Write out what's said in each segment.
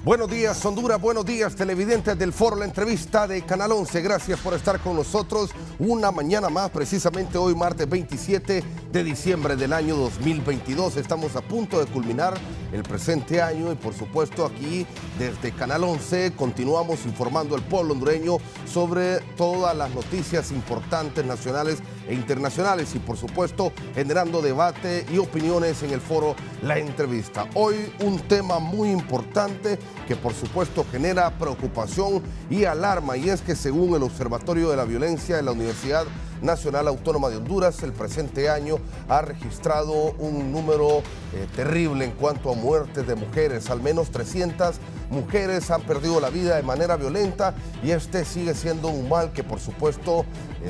Buenos días, Honduras. Buenos días, televidentes del Foro La Entrevista de Canal 11. Gracias por estar con nosotros una mañana más, precisamente hoy, martes 27 de diciembre del año 2022. Estamos a punto de culminar el presente año y, por supuesto, aquí desde Canal 11 continuamos informando al pueblo hondureño sobre todas las noticias importantes nacionales e internacionales y, por supuesto, generando debate y opiniones en el Foro La Entrevista. Hoy un tema muy importante que por supuesto genera preocupación y alarma, y es que según el Observatorio de la Violencia de la Universidad Nacional Autónoma de Honduras, el presente año ha registrado un número terrible en cuanto a muertes de mujeres. Al menos 300 mujeres han perdido la vida de manera violenta y este sigue siendo un mal que por supuesto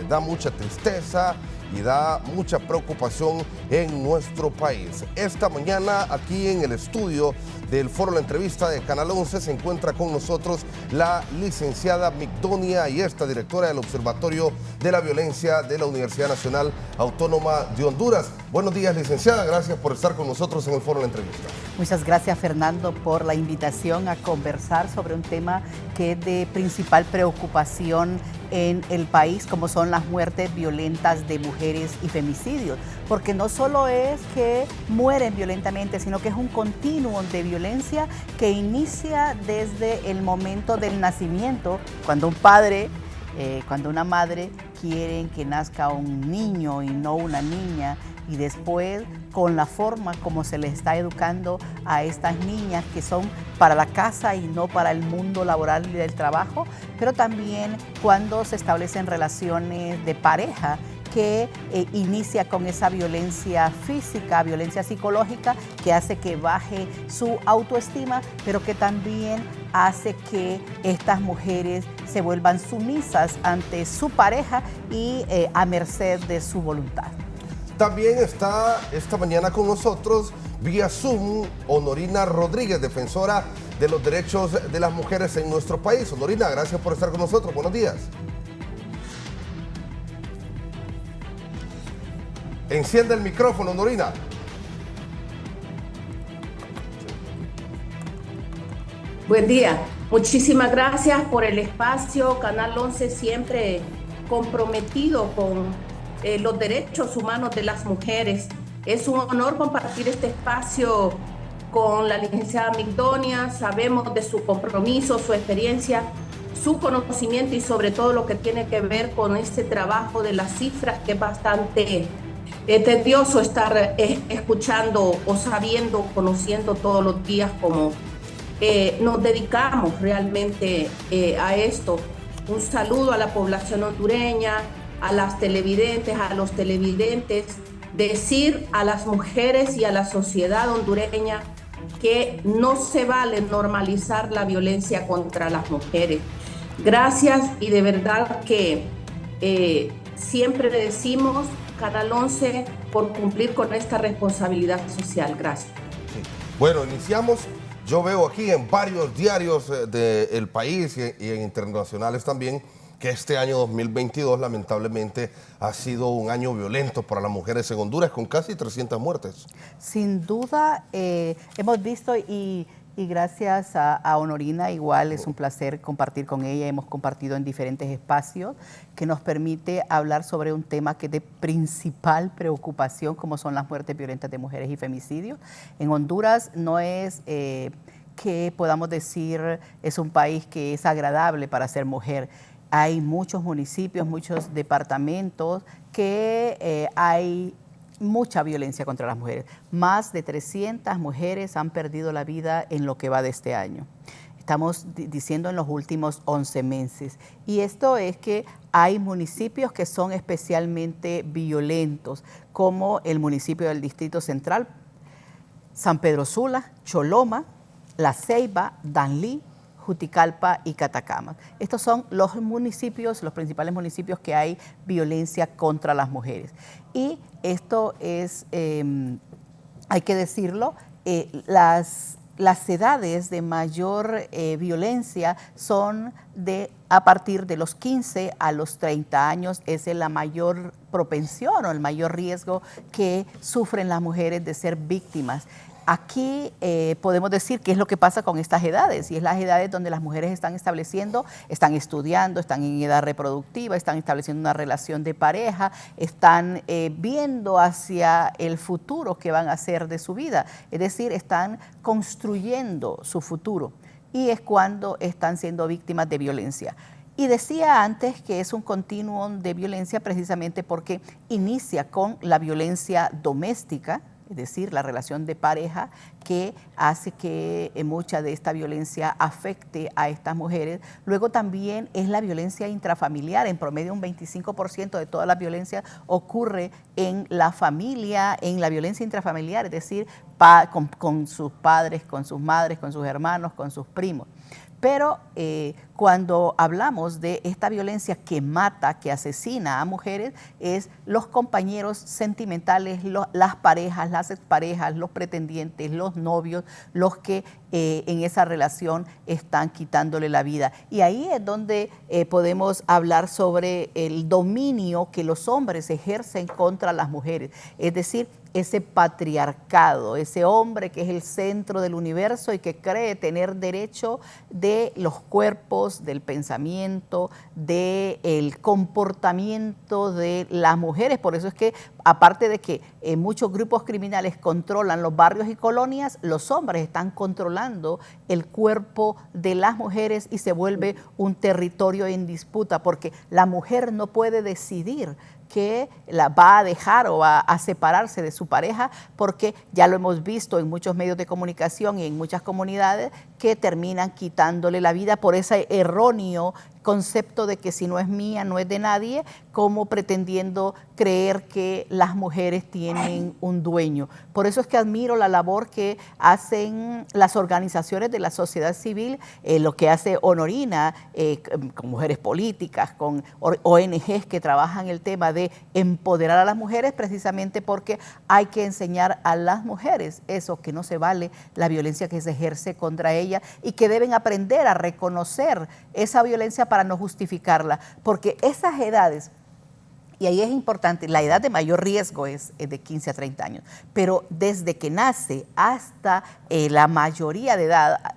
da mucha tristeza y da mucha preocupación en nuestro país. Esta mañana aquí en el estudio del Foro La Entrevista de Canal 11 se encuentra con nosotros la licenciada Migdonia Ayesta, directora del Observatorio de la Violencia de la Universidad Nacional Autónoma de Honduras. Buenos días, licenciada, gracias por estar con nosotros en el Foro La Entrevista. Muchas gracias, Fernando, por la invitación a conversar sobre un tema que es de principal preocupación en el país, como son las muertes violentas de mujeres y femicidios, porque no solo es que mueren violentamente, sino que es un continuum de violencia que inicia desde el momento del nacimiento, cuando un padre, cuando una madre quieren que nazca un niño y no una niña, y después con la forma como se les está educando a estas niñas que son para la casa y no para el mundo laboral y del trabajo, pero también cuando se establecen relaciones de pareja que inicia con esa violencia física, violencia psicológica que hace que baje su autoestima, pero que también hace que estas mujeres se vuelvan sumisas ante su pareja y a merced de su voluntad. También está esta mañana con nosotros vía Zoom Honorina Rodríguez, defensora de los derechos de las mujeres en nuestro país. Honorina, gracias por estar con nosotros. Buenos días. Enciende el micrófono, Honorina. Buen día. Muchísimas gracias por el espacio. Canal 11 siempre comprometido con los derechos humanos de las mujeres. Es un honor compartir este espacio con la licenciada Migdonia. Sabemos de su compromiso, su experiencia, su conocimiento y sobre todo lo que tiene que ver con este trabajo de las cifras, que es bastante tedioso estar escuchando o sabiendo, conociendo todos los días cómo nos dedicamos realmente a esto. Un saludo a la población hondureña, a las televidentes, a los televidentes, decir a las mujeres y a la sociedad hondureña que no se vale normalizar la violencia contra las mujeres. Gracias, y de verdad que siempre le decimos, Canal 11, por cumplir con esta responsabilidad social. Gracias. Sí. Bueno, iniciamos. Yo veo aquí en varios diarios del país y en internacionales también que este año 2022 lamentablemente ha sido un año violento para las mujeres en Honduras, con casi 300 muertes. Sin duda, hemos visto y gracias a Honorina, igual es un placer compartir con ella. Hemos compartido en diferentes espacios que nos permite hablar sobre un tema que es de principal preocupación, como son las muertes violentas de mujeres y femicidios. En Honduras no es que podamos decir es un país que es agradable para ser mujer. Hay muchos municipios, muchos departamentos que hay mucha violencia contra las mujeres. Más de 300 mujeres han perdido la vida en lo que va de este año. Estamos diciendo en los últimos 11 meses. Y esto es que hay municipios que son especialmente violentos, como el municipio del Distrito Central, San Pedro Sula, Choloma, La Ceiba, Danlí, Juticalpa y Catacamas. Estos son los municipios, los principales municipios que hay violencia contra las mujeres. Y esto es, hay que decirlo, las edades de mayor violencia son a partir de los 15 a los 30 años, es la mayor propensión o el mayor riesgo que sufren las mujeres de ser víctimas. aquí podemos decir qué es lo que pasa con estas edades, y es las edades donde las mujeres están estableciendo, están estudiando, están en edad reproductiva, están estableciendo una relación de pareja, están viendo hacia el futuro que van a hacer de su vida, es decir, están construyendo su futuro, y es cuando están siendo víctimas de violencia. Y decía antes que es un continuum de violencia precisamente porque inicia con la violencia doméstica, es decir, la relación de pareja, que hace que mucha de esta violencia afecte a estas mujeres. Luego también es la violencia intrafamiliar. En promedio un 25% de toda la violencia ocurre en la familia, en la violencia intrafamiliar, es decir, con sus padres, con sus madres, con sus hermanos, con sus primos. Pero cuando hablamos de esta violencia que mata, que asesina a mujeres, es los compañeros sentimentales, las parejas, las exparejas, los pretendientes, los novios, los que en esa relación están quitándole la vida. Y ahí es donde podemos hablar sobre el dominio que los hombres ejercen contra las mujeres. Es decir, ese patriarcado, ese hombre que es el centro del universo y que cree tener derecho de los cuerpos, del pensamiento, del comportamiento de las mujeres. Por eso es que, aparte de que muchos grupos criminales controlan los barrios y colonias, los hombres están controlando el cuerpo de las mujeres y se vuelve un territorio en disputa, porque la mujer no puede decidir que la va a dejar o va a separarse de su pareja, porque ya lo hemos visto en muchos medios de comunicación y en muchas comunidades que terminan quitándole la vida por ese erróneo concepto de que si no es mía, no es de nadie, como pretendiendo creer que las mujeres tienen un dueño. Por eso es que admiro la labor que hacen las organizaciones de la sociedad civil, lo que hace Honorina, con mujeres políticas, con ONGs que trabajan el tema de empoderar a las mujeres, precisamente porque hay que enseñar a las mujeres eso, que no se vale la violencia que se ejerce contra ellas y que deben aprender a reconocer esa violencia para no justificarla, porque esas edades, y ahí es importante, la edad de mayor riesgo es de 15 a 30 años, pero desde que nace hasta la mayoría de edad,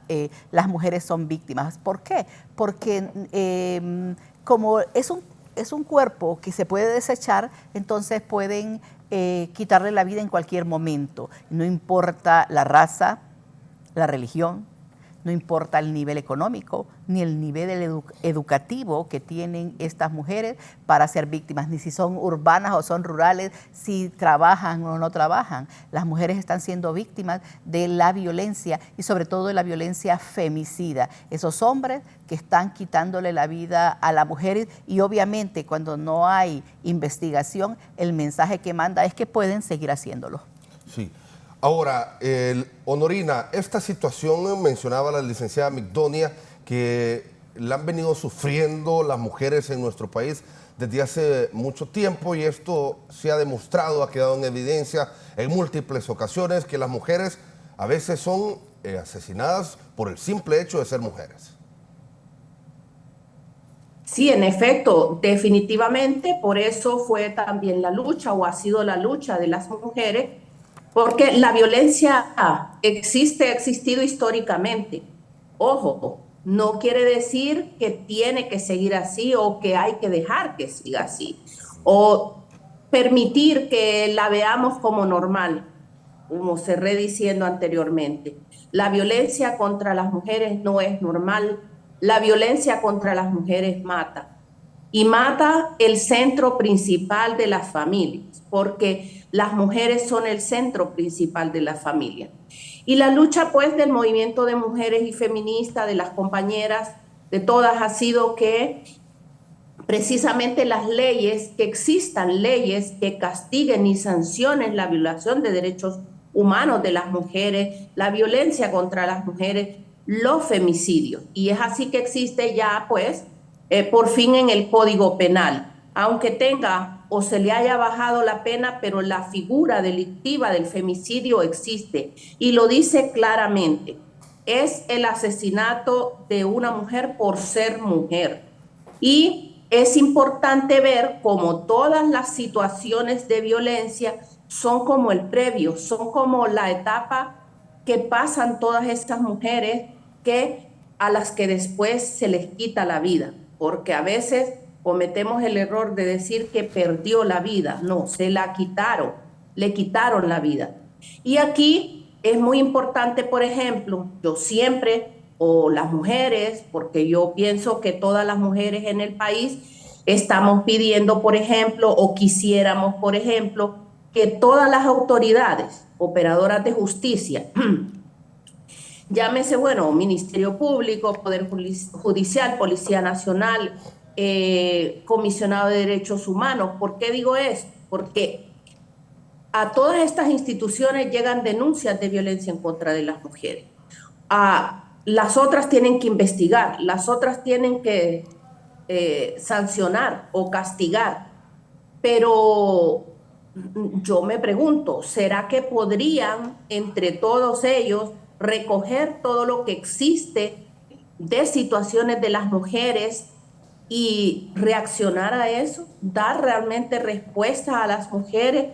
las mujeres son víctimas. ¿Por qué? Porque como es un cuerpo que se puede desechar, entonces pueden quitarle la vida en cualquier momento. No importa la raza, la religión, no importa el nivel económico, ni el nivel educativo que tienen estas mujeres para ser víctimas, ni si son urbanas o son rurales, si trabajan o no trabajan. Las mujeres están siendo víctimas de la violencia y sobre todo de la violencia femicida. Esos hombres que están quitándole la vida a las mujeres, y obviamente cuando no hay investigación, el mensaje que manda es que pueden seguir haciéndolo. Sí. Ahora, Honorina, esta situación mencionaba la licenciada Migdonia, que la han venido sufriendo las mujeres en nuestro país desde hace mucho tiempo, y esto se ha demostrado, ha quedado en evidencia en múltiples ocasiones, que las mujeres a veces son asesinadas por el simple hecho de ser mujeres. Sí, en efecto, definitivamente, por eso fue también la lucha, o ha sido la lucha de las mujeres, porque la violencia ha existido históricamente. Ojo, no quiere decir que tiene que seguir así o que hay que dejar que siga así, o permitir que la veamos como normal, como cerré diciendo anteriormente. La violencia contra las mujeres no es normal. La violencia contra las mujeres mata. Y mata el centro principal de las familias, porque las mujeres son el centro principal de la familia. Y la lucha, pues, del movimiento de mujeres y feministas, de las compañeras, de todas, ha sido que precisamente las leyes, que existan leyes que castiguen y sancionen la violación de derechos humanos de las mujeres, la violencia contra las mujeres, los femicidios. Y es así que existe ya, pues, por fin en el Código Penal, aunque tenga o se le haya bajado la pena, pero la figura delictiva del femicidio existe y lo dice claramente. Es el asesinato de una mujer por ser mujer. Y es importante ver cómo todas las situaciones de violencia son como el previo, son como la etapa que pasan todas estas mujeres que a las que después se les quita la vida, porque a veces cometemos el error de decir que perdió la vida. No, se la quitaron, le quitaron la vida. Y aquí es muy importante, por ejemplo, yo siempre, o las mujeres, porque yo pienso que todas las mujeres en el país estamos pidiendo, por ejemplo, o quisiéramos, por ejemplo, que todas las autoridades operadoras de justicia, llámese, bueno, Ministerio Público, Poder Judicial, Policía Nacional, Comisionado de Derechos Humanos. ¿Por qué digo esto? Porque a todas estas instituciones llegan denuncias de violencia en contra de las mujeres. Las otras tienen que investigar, las otras tienen que sancionar o castigar, pero yo me pregunto, ¿será que podrían entre todos ellos recoger todo lo que existe de situaciones de las mujeres y reaccionar a eso, dar realmente respuesta a las mujeres?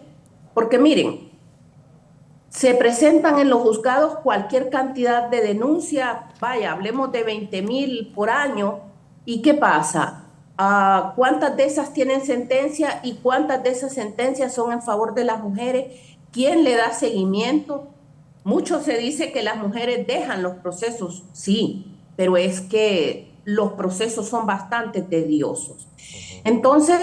Porque miren, se presentan en los juzgados cualquier cantidad de denuncias, vaya, hablemos de 20,000 por año, ¿y qué pasa? ¿Cuántas de esas tienen sentencia y cuántas de esas sentencias son en favor de las mujeres? ¿Quién le da seguimiento? Mucho se dice que las mujeres dejan los procesos, sí, pero es que los procesos son bastante tediosos. Entonces,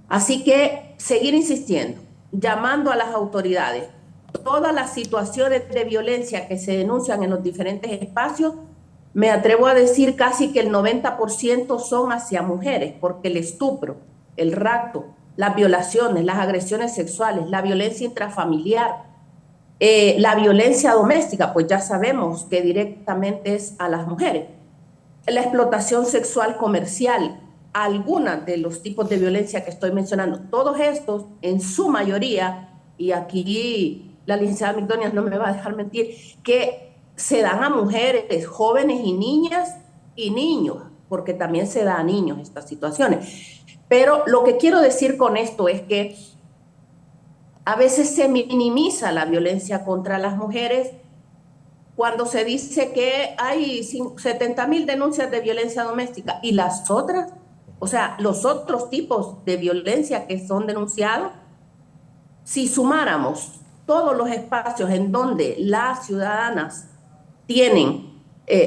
así que seguir insistiendo, llamando a las autoridades. Todas las situaciones de violencia que se denuncian en los diferentes espacios, me atrevo a decir casi que el 90% son hacia mujeres, porque el estupro, el rapto, las violaciones, las agresiones sexuales, la violencia intrafamiliar, la violencia doméstica, pues ya sabemos que directamente es a las mujeres. La explotación sexual comercial, algunos de los tipos de violencia que estoy mencionando, todos estos en su mayoría, y aquí la licenciada Migdonia no me va a dejar mentir, que se dan a mujeres jóvenes y niñas y niños, porque también se da a niños estas situaciones. Pero lo que quiero decir con esto es que a veces se minimiza la violencia contra las mujeres cuando se dice que hay 70,000 denuncias de violencia doméstica y las otras, o sea, los otros tipos de violencia que son denunciados, si sumáramos todos los espacios en donde las ciudadanas tienen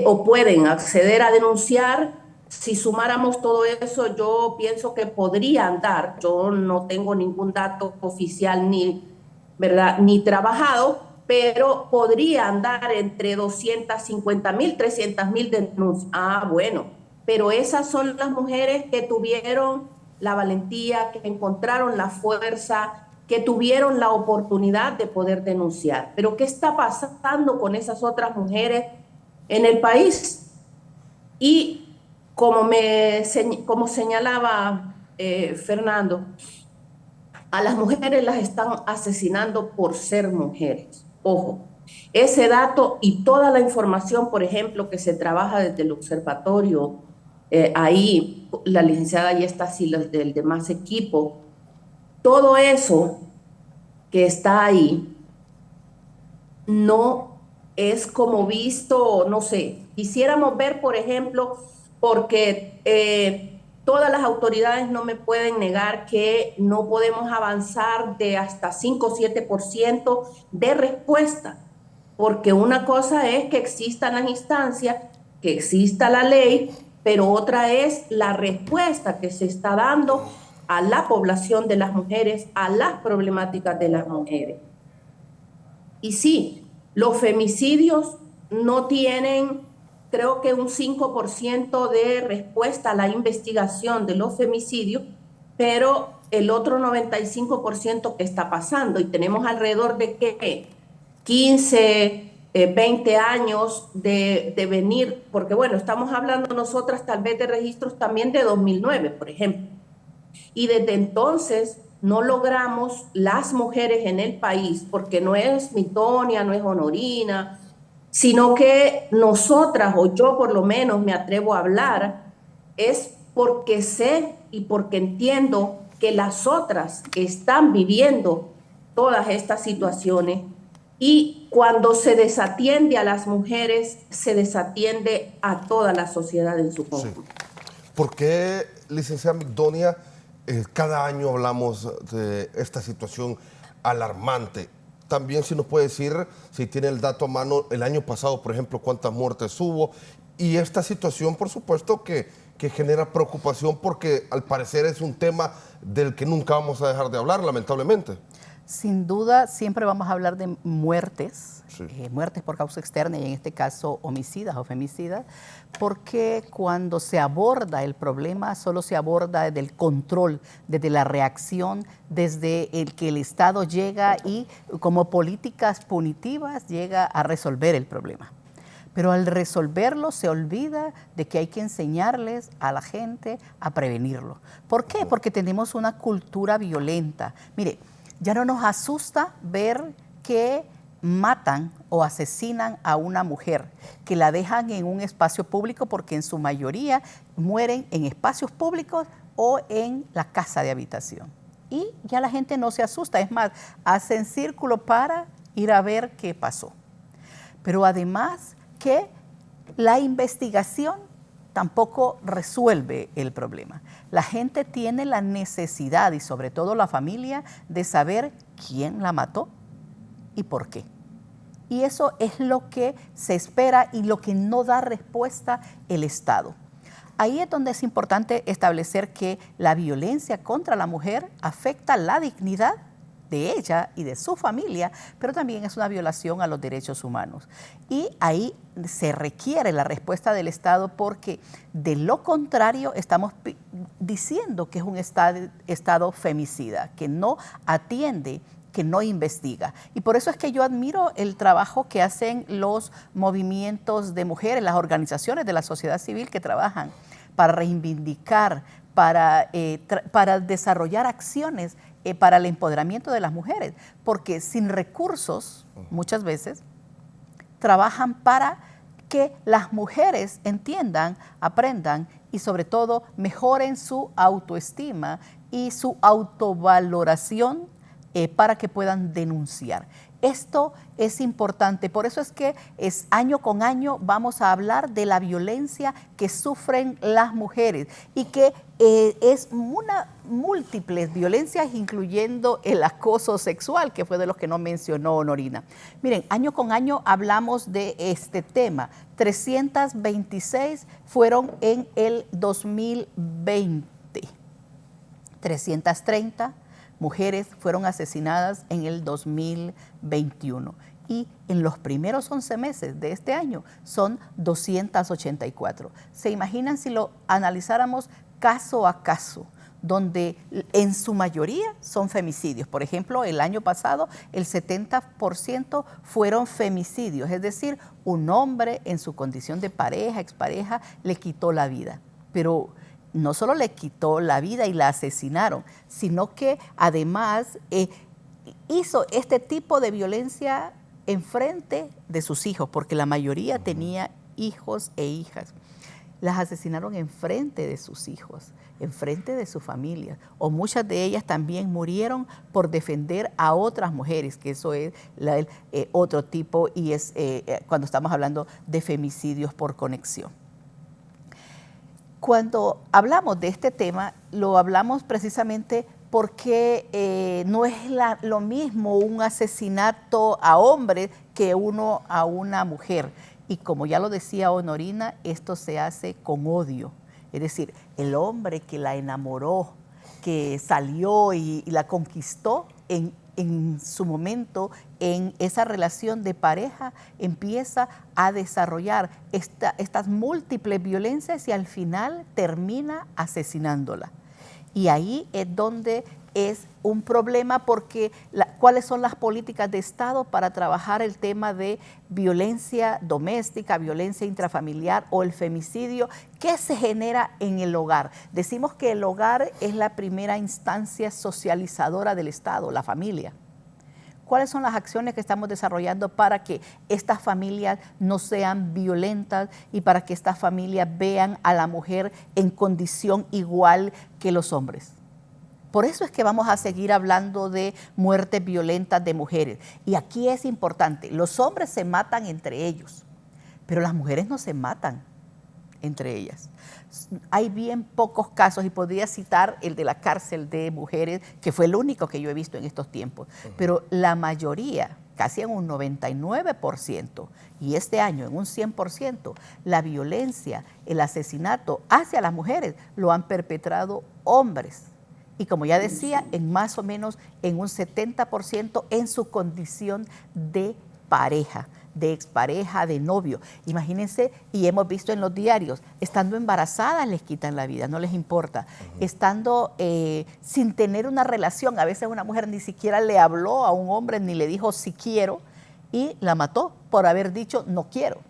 o pueden acceder a denunciar, si sumáramos todo eso, yo pienso que podrían dar, yo no tengo ningún dato oficial ni, ¿verdad?, ni trabajado, pero podrían dar entre 250,000, 300,000 denuncias. Bueno, pero esas son las mujeres que tuvieron la valentía, que encontraron la fuerza, que tuvieron la oportunidad de poder denunciar. Pero ¿qué está pasando con esas otras mujeres en el país? Y como señalaba Fernando, a las mujeres las están asesinando por ser mujeres. Ojo, ese dato y toda la información, por ejemplo, que se trabaja desde el observatorio, ahí la licenciada ya está así, del demás equipo, todo eso que está ahí no es como visto, no sé, quisiéramos ver, por ejemplo, porque todas las autoridades no me pueden negar que no podemos avanzar de hasta 5 o 7% de respuesta, porque una cosa es que existan las instancias, que exista la ley, pero otra es la respuesta que se está dando a la población de las mujeres, a las problemáticas de las mujeres. Y sí, los femicidios no tienen, creo que un 5% de respuesta a la investigación de los femicidios, pero el otro 95% que está pasando, y tenemos alrededor de ¿qué? 15, 20 años de venir, porque bueno, estamos hablando nosotras tal vez de registros también de 2009, por ejemplo. Y desde entonces no logramos las mujeres en el país, porque no es Migdonia, no es Honorina, sino que nosotras, o yo por lo menos me atrevo a hablar, es porque sé y porque entiendo que las otras están viviendo todas estas situaciones y cuando se desatiende a las mujeres, se desatiende a toda la sociedad en su conjunto. Sí. ¿Por qué, licenciada Migdonia, cada año hablamos de esta situación alarmante? También si nos puede decir, si tiene el dato a mano, el año pasado, por ejemplo, cuántas muertes hubo. Y esta situación, por supuesto, que genera preocupación porque al parecer es un tema del que nunca vamos a dejar de hablar, lamentablemente. Sin duda, siempre vamos a hablar de muertes, sí. Muertes por causa externa y en este caso homicidas o femicidas, porque cuando se aborda el problema solo se aborda desde el control, desde la reacción, desde el que el Estado llega y como políticas punitivas llega a resolver el problema. Pero al resolverlo se olvida de que hay que enseñarles a la gente a prevenirlo. ¿Por qué? Porque tenemos una cultura violenta. Mire, ya no nos asusta ver que matan o asesinan a una mujer, que la dejan en un espacio público porque en su mayoría mueren en espacios públicos o en la casa de habitación. Y ya la gente no se asusta, es más, hacen círculo para ir a ver qué pasó. Pero además que la investigación tampoco resuelve el problema. La gente tiene la necesidad, y sobre todo la familia, de saber quién la mató y por qué. Y eso es lo que se espera y lo que no da respuesta el Estado. Ahí es donde es importante establecer que la violencia contra la mujer afecta la dignidad de ella y de su familia, pero también es una violación a los derechos humanos. Y ahí se requiere la respuesta del Estado porque de lo contrario estamos diciendo que es un estado femicida, que no atiende, que no investiga. Y por eso es que yo admiro el trabajo que hacen los movimientos de mujeres, las organizaciones de la sociedad civil que trabajan para reivindicar, para desarrollar acciones para el empoderamiento de las mujeres, porque sin recursos, muchas veces, trabajan para que las mujeres entiendan, aprendan y sobre todo mejoren su autoestima y su autovaloración para que puedan denunciar. Esto es importante, por eso es que año con año vamos a hablar de la violencia que sufren las mujeres y que es múltiples violencias, incluyendo el acoso sexual, que fue de los que no mencionó Honorina. Miren, año con año hablamos de este tema. 326 fueron en el 2020, 330 mujeres fueron asesinadas en el 2021 y en los primeros 11 meses de este año son 284. ¿Se imaginan si lo analizáramos caso a caso, donde en su mayoría son femicidios? Por ejemplo, el año pasado el 70% fueron femicidios, es decir, un hombre en su condición de pareja, expareja, le quitó la vida. Pero no solo le quitó la vida y la asesinaron, sino que además hizo este tipo de violencia enfrente de sus hijos, porque la mayoría tenía hijos e hijas. Las asesinaron enfrente de sus hijos, enfrente de su familia, o muchas de ellas también murieron por defender a otras mujeres, que eso es otro tipo y es cuando estamos hablando de femicidios por conexión. Cuando hablamos de este tema, lo hablamos precisamente porque no es lo mismo un asesinato a hombre que uno a una mujer. Y como ya lo decía Honorina, esto se hace con odio. Es decir, el hombre que la enamoró, que salió y la conquistó en su momento, en esa relación de pareja, empieza a desarrollar estas múltiples violencias y al final termina asesinándola. Y ahí es donde es un problema porque ¿cuáles son las políticas de Estado para trabajar el tema de violencia doméstica, violencia intrafamiliar o el femicidio? ¿Qué se genera en el hogar? Decimos que el hogar es la primera instancia socializadora del Estado, la familia. ¿Cuáles son las acciones que estamos desarrollando para que estas familias no sean violentas y para que estas familias vean a la mujer en condición igual que los hombres? Por eso es que vamos a seguir hablando de muertes violentas de mujeres. Y aquí es importante, los hombres se matan entre ellos, pero las mujeres no se matan entre ellas. Hay bien pocos casos, y podría citar el de la cárcel de mujeres, que fue el único que yo he visto en estos tiempos, pero la mayoría, casi en un 99%, y este año en un 100%, la violencia, el asesinato hacia las mujeres lo han perpetrado hombres. Y como ya decía, en más o menos en un 70% en su condición de pareja, de expareja, de novio. Imagínense, y hemos visto en los diarios, estando embarazadas les quitan la vida, no les importa. Estando sin tener una relación, a veces una mujer ni siquiera le habló a un hombre, ni le dijo si quiero, y la mató por haber dicho no quiero.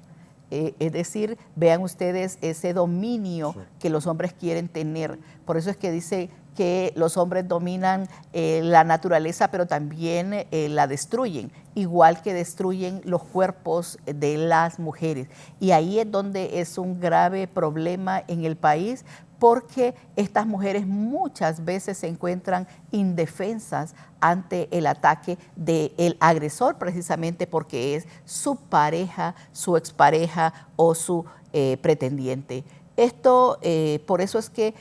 Es decir, vean ustedes ese dominio que los hombres quieren tener. Por eso es que dice que los hombres dominan la naturaleza, pero también la destruyen, igual que destruyen los cuerpos de las mujeres. Y ahí es donde es un grave problema en el país, porque estas mujeres muchas veces se encuentran indefensas ante el ataque del agresor, precisamente porque es su pareja, su expareja o su pretendiente. Esto, por eso es que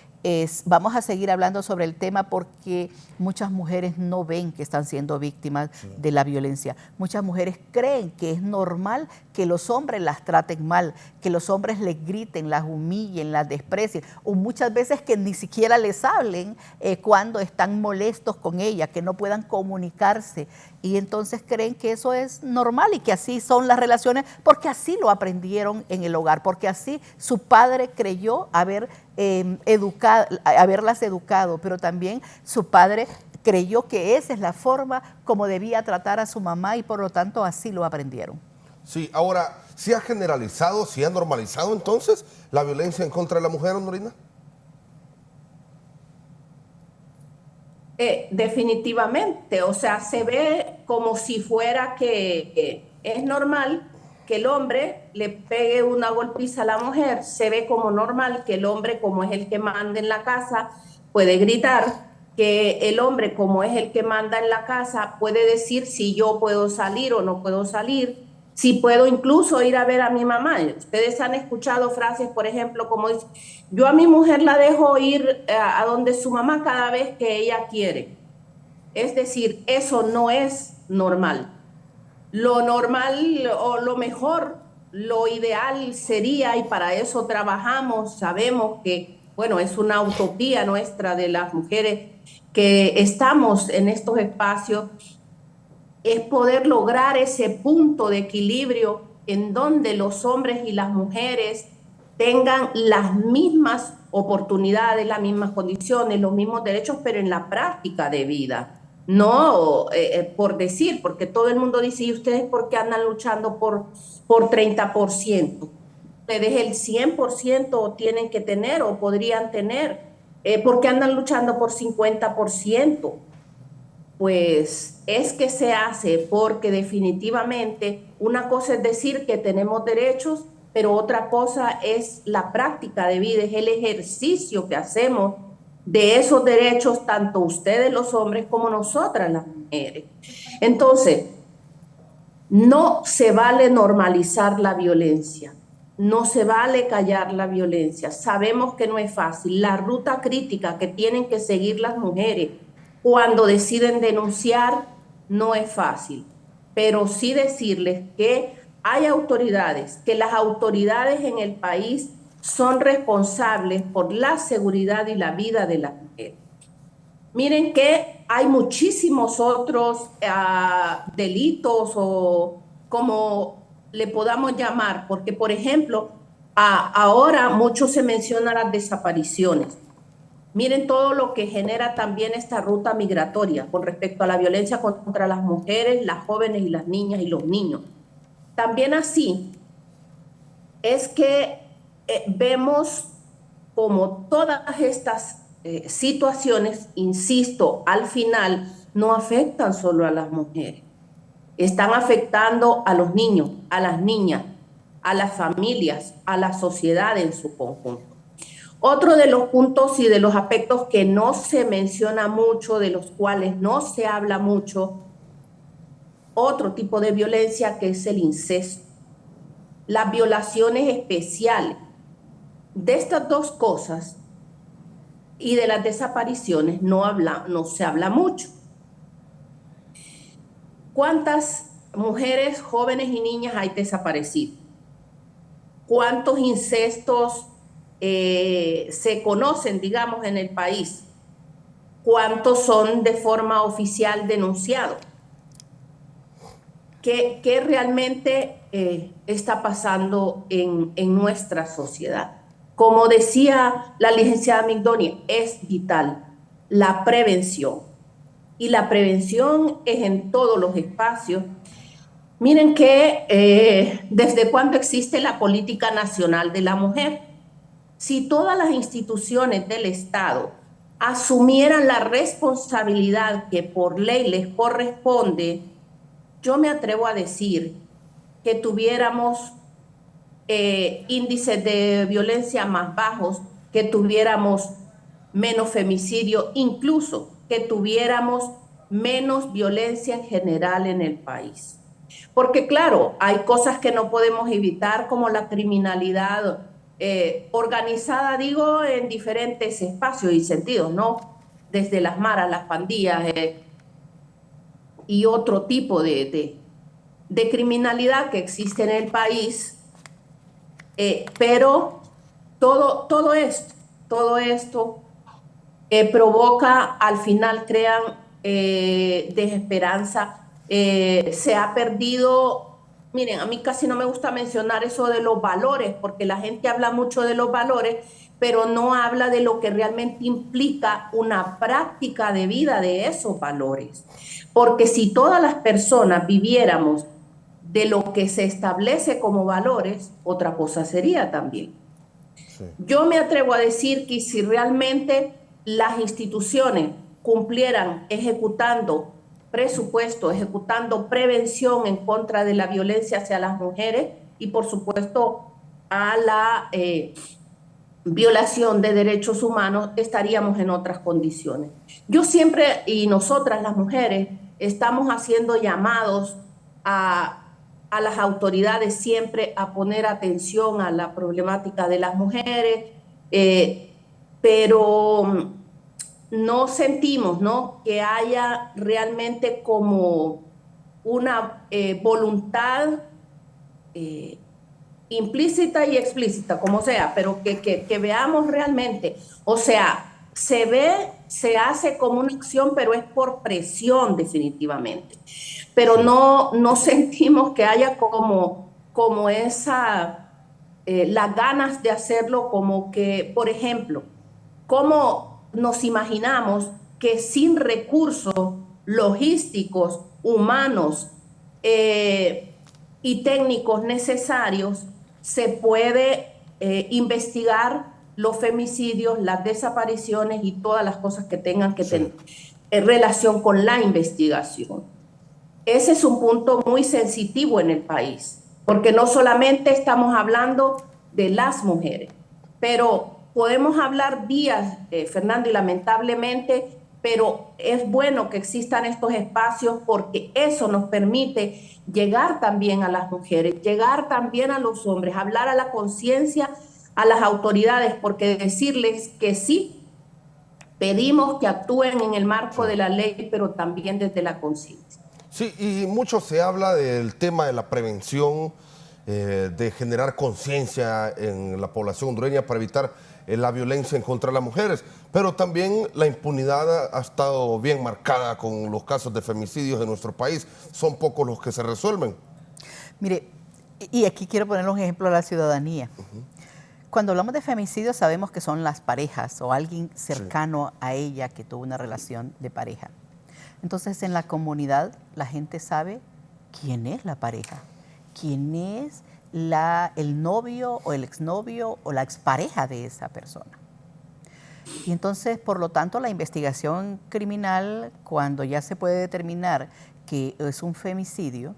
vamos a seguir hablando sobre el tema, porque muchas mujeres no ven que están siendo víctimas de la violencia. Muchas mujeres creen que es normal que los hombres las traten mal, que los hombres les griten, las humillen, las desprecien, o muchas veces que ni siquiera les hablen cuando están molestos con ella, que no puedan comunicarse. Y entonces creen que eso es normal y que así son las relaciones, porque así lo aprendieron en el hogar, porque así su padre creyó haberlas educado, pero también su padre creyó que esa es la forma como debía tratar a su mamá, y por lo tanto así lo aprendieron. Sí, ahora, ¿se ha generalizado, se ha normalizado entonces la violencia en contra de la mujer, Honorina? Definitivamente, o sea, se ve como si fuera que es normal que el hombre le pegue una golpiza a la mujer, se ve como normal que el hombre, como es el que manda en la casa, puede gritar, que el hombre, como es el que manda en la casa, puede decir si yo puedo salir o no puedo salir, si puedo incluso ir a ver a mi mamá. Ustedes han escuchado frases, por ejemplo, como dice, yo a mi mujer la dejo ir a donde su mamá cada vez que ella quiere. Es decir, eso no es normal. Lo normal o lo mejor, lo ideal sería, y para eso trabajamos, sabemos que, bueno, es una utopía nuestra de las mujeres que estamos en estos espacios, es poder lograr ese punto de equilibrio en donde los hombres y las mujeres tengan las mismas oportunidades, las mismas condiciones, los mismos derechos, pero en la práctica de vida. No por decir, porque todo el mundo dice, ¿y ustedes por qué andan luchando por 30%? Ustedes el 100% tienen que tener o podrían tener. ¿Por qué andan luchando por 50%? Pues es que se hace porque definitivamente una cosa es decir que tenemos derechos, pero otra cosa es la práctica de vida, es el ejercicio que hacemos de esos derechos, tanto ustedes los hombres como nosotras las mujeres. Entonces, no se vale normalizar la violencia, no se vale callar la violencia. Sabemos que no es fácil. La ruta crítica que tienen que seguir las mujeres cuando deciden denunciar no es fácil, pero sí decirles que hay autoridades, que las autoridades en el país son responsables por la seguridad y la vida de las mujeres. Miren que hay muchísimos otros delitos o como le podamos llamar, porque por ejemplo, ahora mucho se menciona las desapariciones. Miren todo lo que genera también esta ruta migratoria con respecto a la violencia contra las mujeres, las jóvenes y las niñas y los niños. También así es que vemos como todas estas situaciones, insisto, al final no afectan solo a las mujeres, están afectando a los niños, a las niñas, a las familias, a la sociedad en su conjunto. Otro de los puntos y de los aspectos que no se menciona mucho, de los cuales no se habla mucho, otro tipo de violencia que es el incesto, las violaciones especiales. De estas dos cosas y de las desapariciones no se habla mucho. ¿Cuántas mujeres, jóvenes y niñas hay desaparecidas? ¿Cuántos incestos se conocen, digamos, en el país? ¿Cuántos son de forma oficial denunciados? ¿Qué realmente está pasando en nuestra sociedad? Como decía la licenciada Migdonia, es vital la prevención. Y la prevención es en todos los espacios. Miren que desde cuándo existe la Política Nacional de la Mujer. Si todas las instituciones del Estado asumieran la responsabilidad que por ley les corresponde, yo me atrevo a decir que tuviéramos índices de violencia más bajos, que tuviéramos menos femicidio, incluso que tuviéramos menos violencia en general en el país. Porque claro, hay cosas que no podemos evitar, como la criminalidad organizada, digo, en diferentes espacios y sentidos, ¿no? Desde las maras, las pandillas y otro tipo de criminalidad que existe en el país, pero todo esto provoca, al final crean desesperanza. Se ha perdido, miren, a mí casi no me gusta mencionar eso de los valores, porque la gente habla mucho de los valores, pero no habla de lo que realmente implica una práctica de vida de esos valores. Porque si todas las personas viviéramos de lo que se establece como valores, otra cosa sería también. Sí. Yo me atrevo a decir que si realmente las instituciones cumplieran ejecutando presupuesto, ejecutando prevención en contra de la violencia hacia las mujeres y por supuesto a la violación de derechos humanos, estaríamos en otras condiciones. Yo siempre, y nosotras las mujeres, estamos haciendo llamados a las autoridades siempre a poner atención a la problemática de las mujeres, pero no sentimos, ¿no?, que haya realmente como una voluntad implícita y explícita, como sea, pero que veamos realmente, o sea, se ve, se hace como una acción, pero es por presión definitivamente. Pero no sentimos que haya como esa, las ganas de hacerlo, como que, por ejemplo, ¿cómo nos imaginamos que sin recursos logísticos, humanos y técnicos necesarios se puede investigar los femicidios, las desapariciones y todas las cosas que tengan que tener relación con la investigación? Ese es un punto muy sensitivo en el país, porque no solamente estamos hablando de las mujeres, pero podemos hablar vías, Fernando, y lamentablemente, pero es bueno que existan estos espacios porque eso nos permite llegar también a las mujeres, llegar también a los hombres, hablar a la conciencia, a las autoridades, porque decirles que sí, pedimos que actúen en el marco de la ley, pero también desde la conciencia. Sí, y mucho se habla del tema de la prevención, de generar conciencia en la población hondureña para evitar la violencia en contra de las mujeres, pero también la impunidad ha estado bien marcada con los casos de femicidios en nuestro país. Son pocos los que se resuelven. Mire, y aquí quiero poner un ejemplo a la ciudadanía. Cuando hablamos de femicidios sabemos que son las parejas o alguien cercano a ella que tuvo una relación de pareja. Entonces en la comunidad la gente sabe quién es la pareja, quién es el novio o el exnovio o la expareja de esa persona. Y entonces, por lo tanto, la investigación criminal, cuando ya se puede determinar que es un femicidio,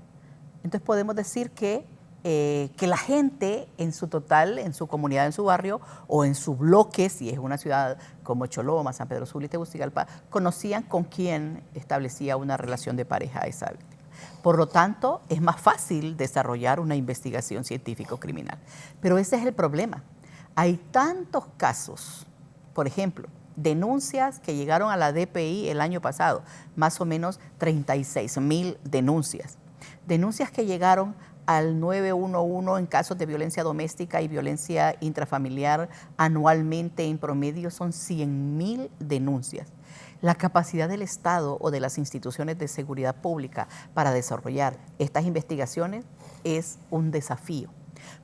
entonces podemos decir que que la gente en su total, en su comunidad, en su barrio o en su bloque, si es una ciudad como Choloma, San Pedro Sula y Tegucigalpa, conocían con quién establecía una relación de pareja a esa víctima. Por lo tanto, es más fácil desarrollar una investigación científico-criminal. Pero ese es el problema. Hay tantos casos, por ejemplo, denuncias que llegaron a la DPI el año pasado, más o menos 36,000 denuncias. Denuncias que llegaron al 911 en casos de violencia doméstica y violencia intrafamiliar anualmente, en promedio son 100,000 denuncias. La capacidad del Estado o de las instituciones de seguridad pública para desarrollar estas investigaciones es un desafío.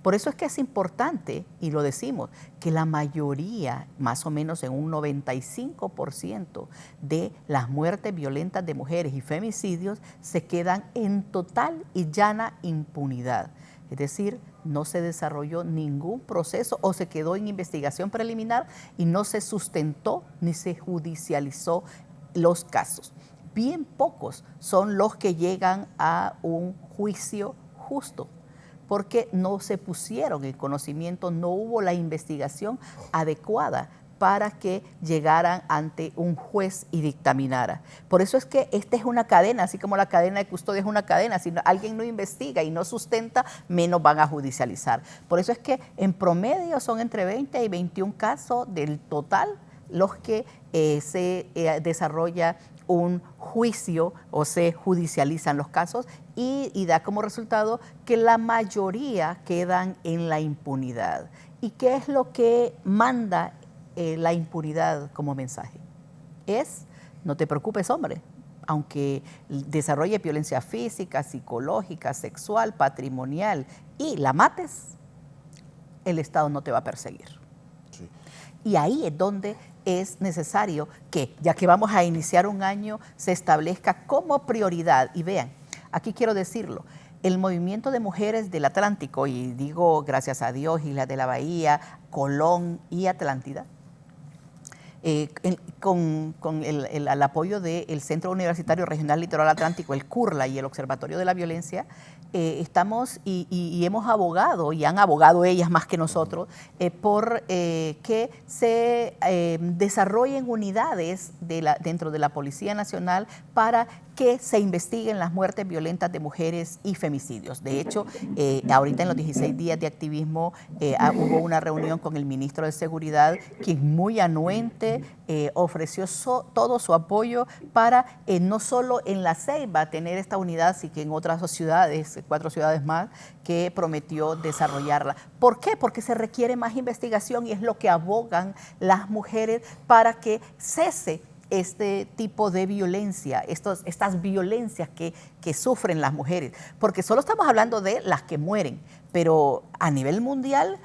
Por eso es que es importante, y lo decimos, que la mayoría, más o menos en un 95% de las muertes violentas de mujeres y femicidios se quedan en total y llana impunidad. Es decir, no se desarrolló ningún proceso o se quedó en investigación preliminar y no se sustentó ni se judicializó los casos. Bien pocos son los que llegan a un juicio justo, porque no se pusieron en conocimiento, no hubo la investigación adecuada para que llegaran ante un juez y dictaminara. Por eso es que esta es una cadena, así como la cadena de custodia es una cadena. Si alguien no investiga y no sustenta, menos van a judicializar. Por eso es que en promedio son entre 20 y 21 casos del total los que se desarrolla un juicio o se judicializan los casos y da como resultado que la mayoría quedan en la impunidad. ¿Y qué es lo que manda la impunidad como mensaje? Es, no te preocupes, hombre, aunque desarrolle violencia física, psicológica, sexual, patrimonial y la mates, el Estado no te va a perseguir. Sí. Y ahí es donde es necesario que, ya que vamos a iniciar un año, se establezca como prioridad. Y vean, aquí quiero decirlo, el movimiento de mujeres del Atlántico, y digo gracias a Dios, Islas de la Bahía, Colón y Atlántida, con el apoyo del Centro Universitario Regional Litoral Atlántico, el CURLA y el Observatorio de la Violencia, estamos y hemos abogado, y han abogado ellas más que nosotros, por que se desarrollen unidades dentro de la Policía Nacional para que se investiguen las muertes violentas de mujeres y femicidios. De hecho, ahorita en los 16 días de activismo hubo una reunión con el ministro de Seguridad, quien muy anuente ofreció todo su apoyo para no solo en La Ceiba tener esta unidad, sino que en otras ciudades, 4 ciudades más, que prometió desarrollarla. ¿Por qué? Porque se requiere más investigación y es lo que abogan las mujeres para que cese este tipo de violencia, estas violencias que sufren las mujeres, porque solo estamos hablando de las que mueren, pero a nivel mundial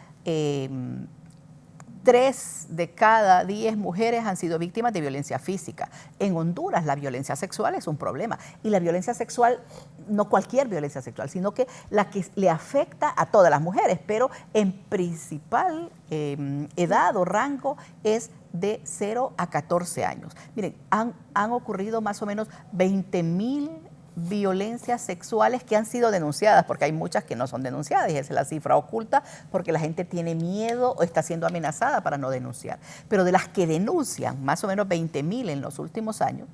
3 de cada 10 mujeres han sido víctimas de violencia física. En Honduras la violencia sexual es un problema, y la violencia sexual, no cualquier violencia sexual, sino que la que le afecta a todas las mujeres, pero en principal edad o rango es de 0 a 14 años. Miren, han ocurrido más o menos 20,000 violencias sexuales que han sido denunciadas, porque hay muchas que no son denunciadas, y esa es la cifra oculta, porque la gente tiene miedo o está siendo amenazada para no denunciar. Pero de las que denuncian, más o menos 20,000 en los últimos años,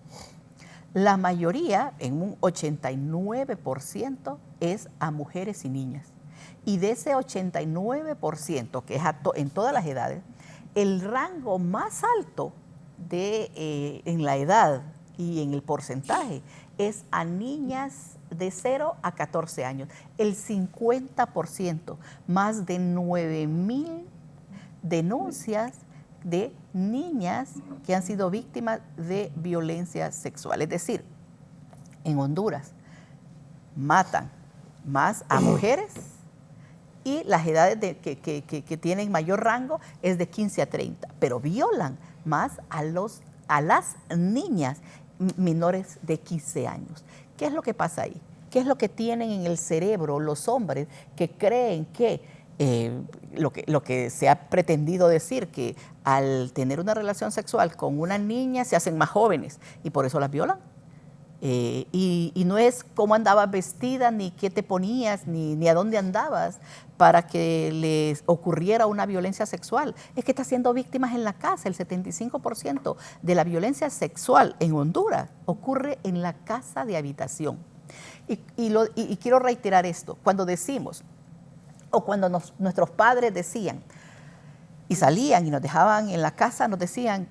la mayoría, en un 89%, es a mujeres y niñas. Y de ese 89%, que es en todas las edades, el rango más alto en la edad y en el porcentaje es a niñas de 0 a 14 años. El 50%, más de 9,000 denuncias de niñas que han sido víctimas de violencia sexual. Es decir, en Honduras matan más a mujeres y las edades que tienen mayor rango es de 15 a 30, pero violan más a las niñas menores de 15 años. ¿Qué es lo que pasa ahí? ¿Qué es lo que tienen en el cerebro los hombres que creen que lo que se ha pretendido decir, que al tener una relación sexual con una niña se hacen más jóvenes y por eso las violan? Y no es cómo andabas vestida, ni qué te ponías, ni a dónde andabas para que les ocurriera una violencia sexual. Es que está siendo víctimas en la casa. El 75% de la violencia sexual en Honduras ocurre en la casa de habitación. Y quiero reiterar esto. Cuando decimos, o cuando nuestros padres decían, y salían y nos dejaban en la casa, nos decían,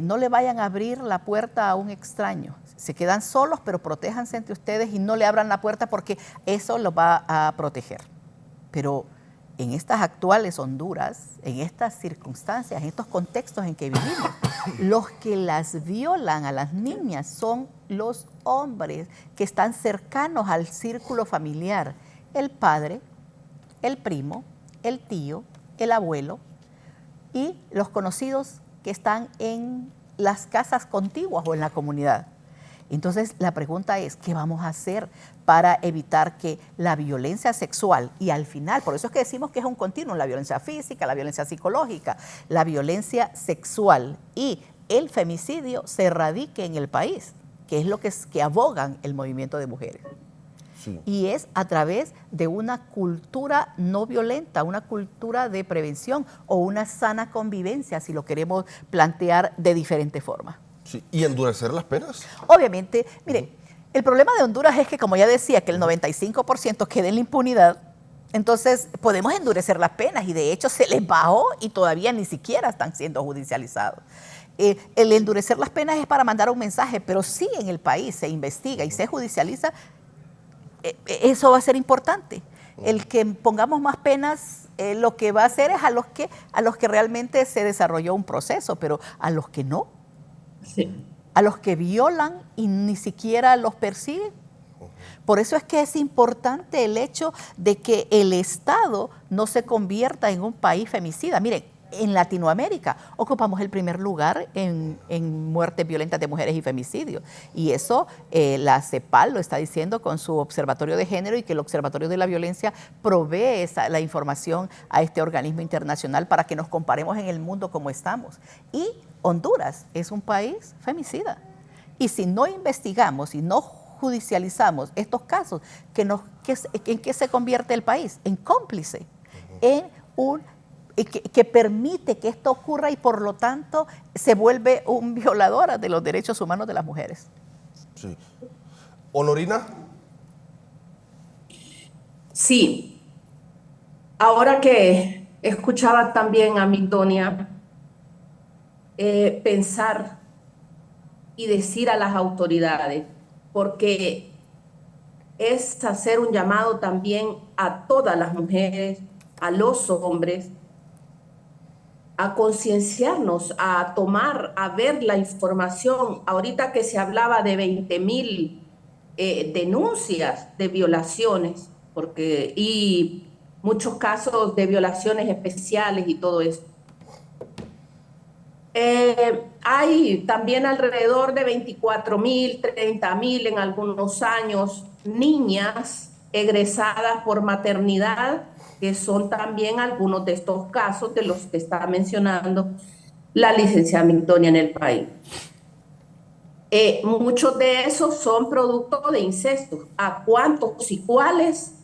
no le vayan a abrir la puerta a un extraño. Se quedan solos, pero protéjanse entre ustedes y no le abran la puerta porque eso los va a proteger. Pero en estas actuales Honduras, en estas circunstancias, en estos contextos en que vivimos, los que las violan a las niñas son los hombres que están cercanos al círculo familiar. El padre, el primo, el tío, el abuelo y los conocidos que están en las casas contiguas o en la comunidad. Entonces, la pregunta es, ¿qué vamos a hacer para evitar que la violencia sexual, y al final, por eso es que decimos que es un continuum, la violencia física, la violencia psicológica, la violencia sexual y el femicidio se erradique en el país, que es lo que abogan el movimiento de mujeres? Sí. Y es a través de una cultura no violenta, una cultura de prevención o una sana convivencia, si lo queremos plantear de diferentes formas. Sí. ¿Y endurecer las penas? Obviamente, mire, el problema de Honduras es que, como ya decía, que el 95% queda en la impunidad. Entonces, podemos endurecer las penas y de hecho se les bajó y todavía ni siquiera están siendo judicializados. El endurecer las penas es para mandar un mensaje, pero si en el país se investiga y se judicializa, eso va a ser importante. El que pongamos más penas, lo que va a hacer es a los que realmente se desarrolló un proceso, pero a los que no. Sí. A los que violan y ni siquiera los persiguen. Por eso es que es importante el hecho de que el Estado no se convierta en un país femicida. Miren, en Latinoamérica ocupamos el primer lugar en muertes violentas de mujeres y femicidios. Y eso la CEPAL lo está diciendo con su Observatorio de Género, y que el Observatorio de la Violencia provee la información a este organismo internacional para que nos comparemos en el mundo como estamos. Y Honduras es un país femicida. Y si no investigamos y no judicializamos estos casos, ¿en qué se convierte el país? En cómplice, en un que permite que esto ocurra y por lo tanto se vuelve un violador de los derechos humanos de las mujeres. Sí. ¿Honorina? Sí. Ahora que escuchaba también a Migdonia, pensar y decir a las autoridades, porque es hacer un llamado también a todas las mujeres, a los hombres, a concienciarnos, a tomar, a ver la información. Ahorita que se hablaba de 20,000 denuncias de violaciones, y muchos casos de violaciones especiales y todo eso. Hay también alrededor de 24,000, 30,000 en algunos años niñas egresadas por maternidad, que son también algunos de estos casos de los que está mencionando la licenciada Migdonia en el país. Muchos de esos son producto de incesto. ¿A cuántos y cuáles?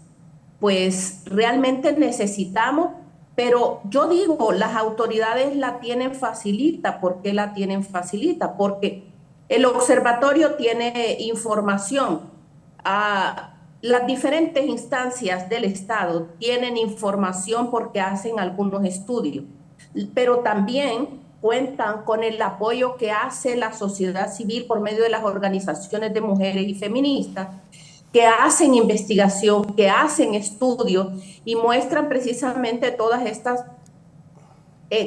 Pues realmente necesitamos, pero yo digo, las autoridades la tienen facilita. ¿Por qué la tienen facilita? Porque el observatorio tiene información. Las diferentes instancias del Estado tienen información porque hacen algunos estudios, pero también cuentan con el apoyo que hace la sociedad civil por medio de las organizaciones de mujeres y feministas, que hacen investigación, que hacen estudios y muestran precisamente todas estas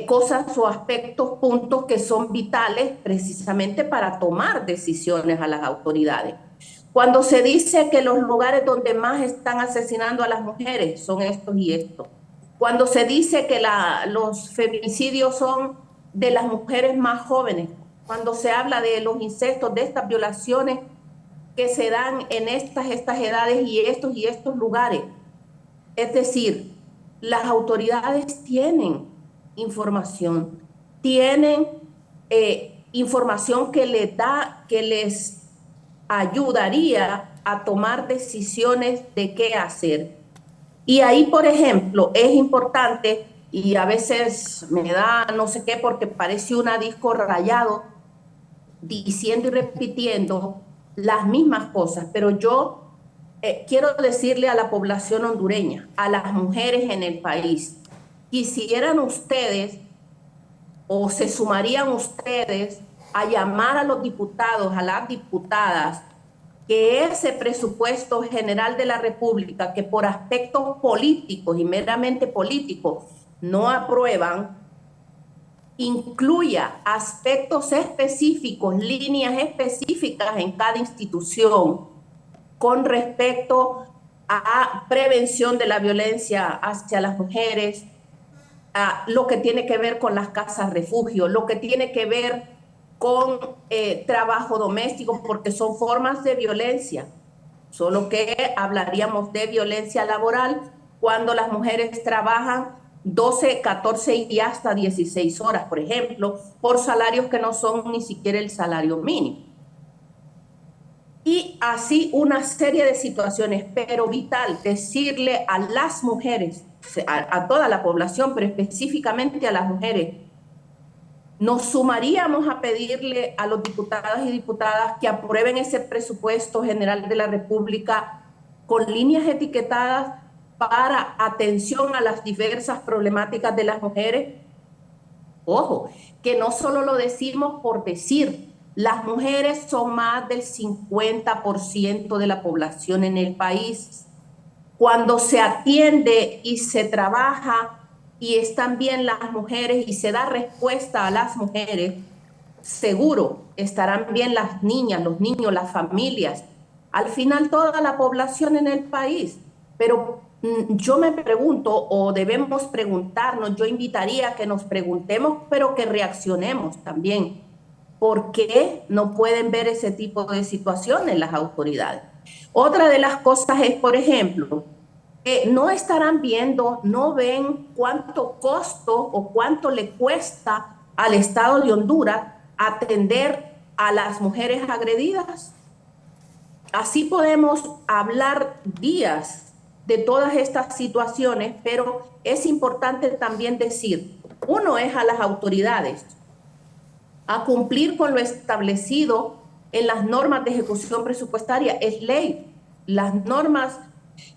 cosas o aspectos, puntos que son vitales precisamente para tomar decisiones a las autoridades. Cuando se dice que los lugares donde más están asesinando a las mujeres son estos y estos, cuando se dice que los feminicidios son de las mujeres más jóvenes, cuando se habla de los incestos, de estas violaciones que se dan en estas edades y estos lugares. Es decir, las autoridades tienen información, tienen información que les ayudaría a tomar decisiones de qué hacer. Y ahí, por ejemplo, es importante, y a veces me da no sé qué porque parece una disco rayado, diciendo y repitiendo las mismas cosas, pero yo quiero decirle a la población hondureña, a las mujeres en el país, quisieran ustedes o se sumarían ustedes a llamar a los diputados, a las diputadas, que ese presupuesto general de la República, que por aspectos políticos y meramente políticos no aprueban, incluya aspectos específicos, líneas específicas en cada institución con respecto a prevención de la violencia hacia las mujeres, a lo que tiene que ver con las casas refugio, lo que tiene que ver con trabajo doméstico, porque son formas de violencia, solo que hablaríamos de violencia laboral cuando las mujeres trabajan 12, 14 y hasta 16 horas, por ejemplo, por salarios que no son ni siquiera el salario mínimo. Y así una serie de situaciones, pero vital decirle a las mujeres, a toda la población, pero específicamente a las mujeres, nos sumaríamos a pedirle a los diputados y diputadas que aprueben ese presupuesto general de la República con líneas etiquetadas para atención a las diversas problemáticas de las mujeres. Ojo, que no solo lo decimos por decir, las mujeres son más del 50% de la población en el país. Cuando se atiende y se trabaja y están bien las mujeres y se da respuesta a las mujeres, seguro estarán bien las niñas, los niños, las familias, al final toda la población en el país. Pero yo me pregunto, o debemos preguntarnos, yo invitaría a que nos preguntemos, pero que reaccionemos también. ¿Por qué no pueden ver ese tipo de situaciones las autoridades? Otra de las cosas es, por ejemplo, no estarán viendo, no ven cuánto costo o cuánto le cuesta al Estado de Honduras atender a las mujeres agredidas. Así podemos hablar días de todas estas situaciones, pero es importante también decir, uno es a las autoridades, a cumplir con lo establecido en las normas de ejecución presupuestaria, es ley, las normas,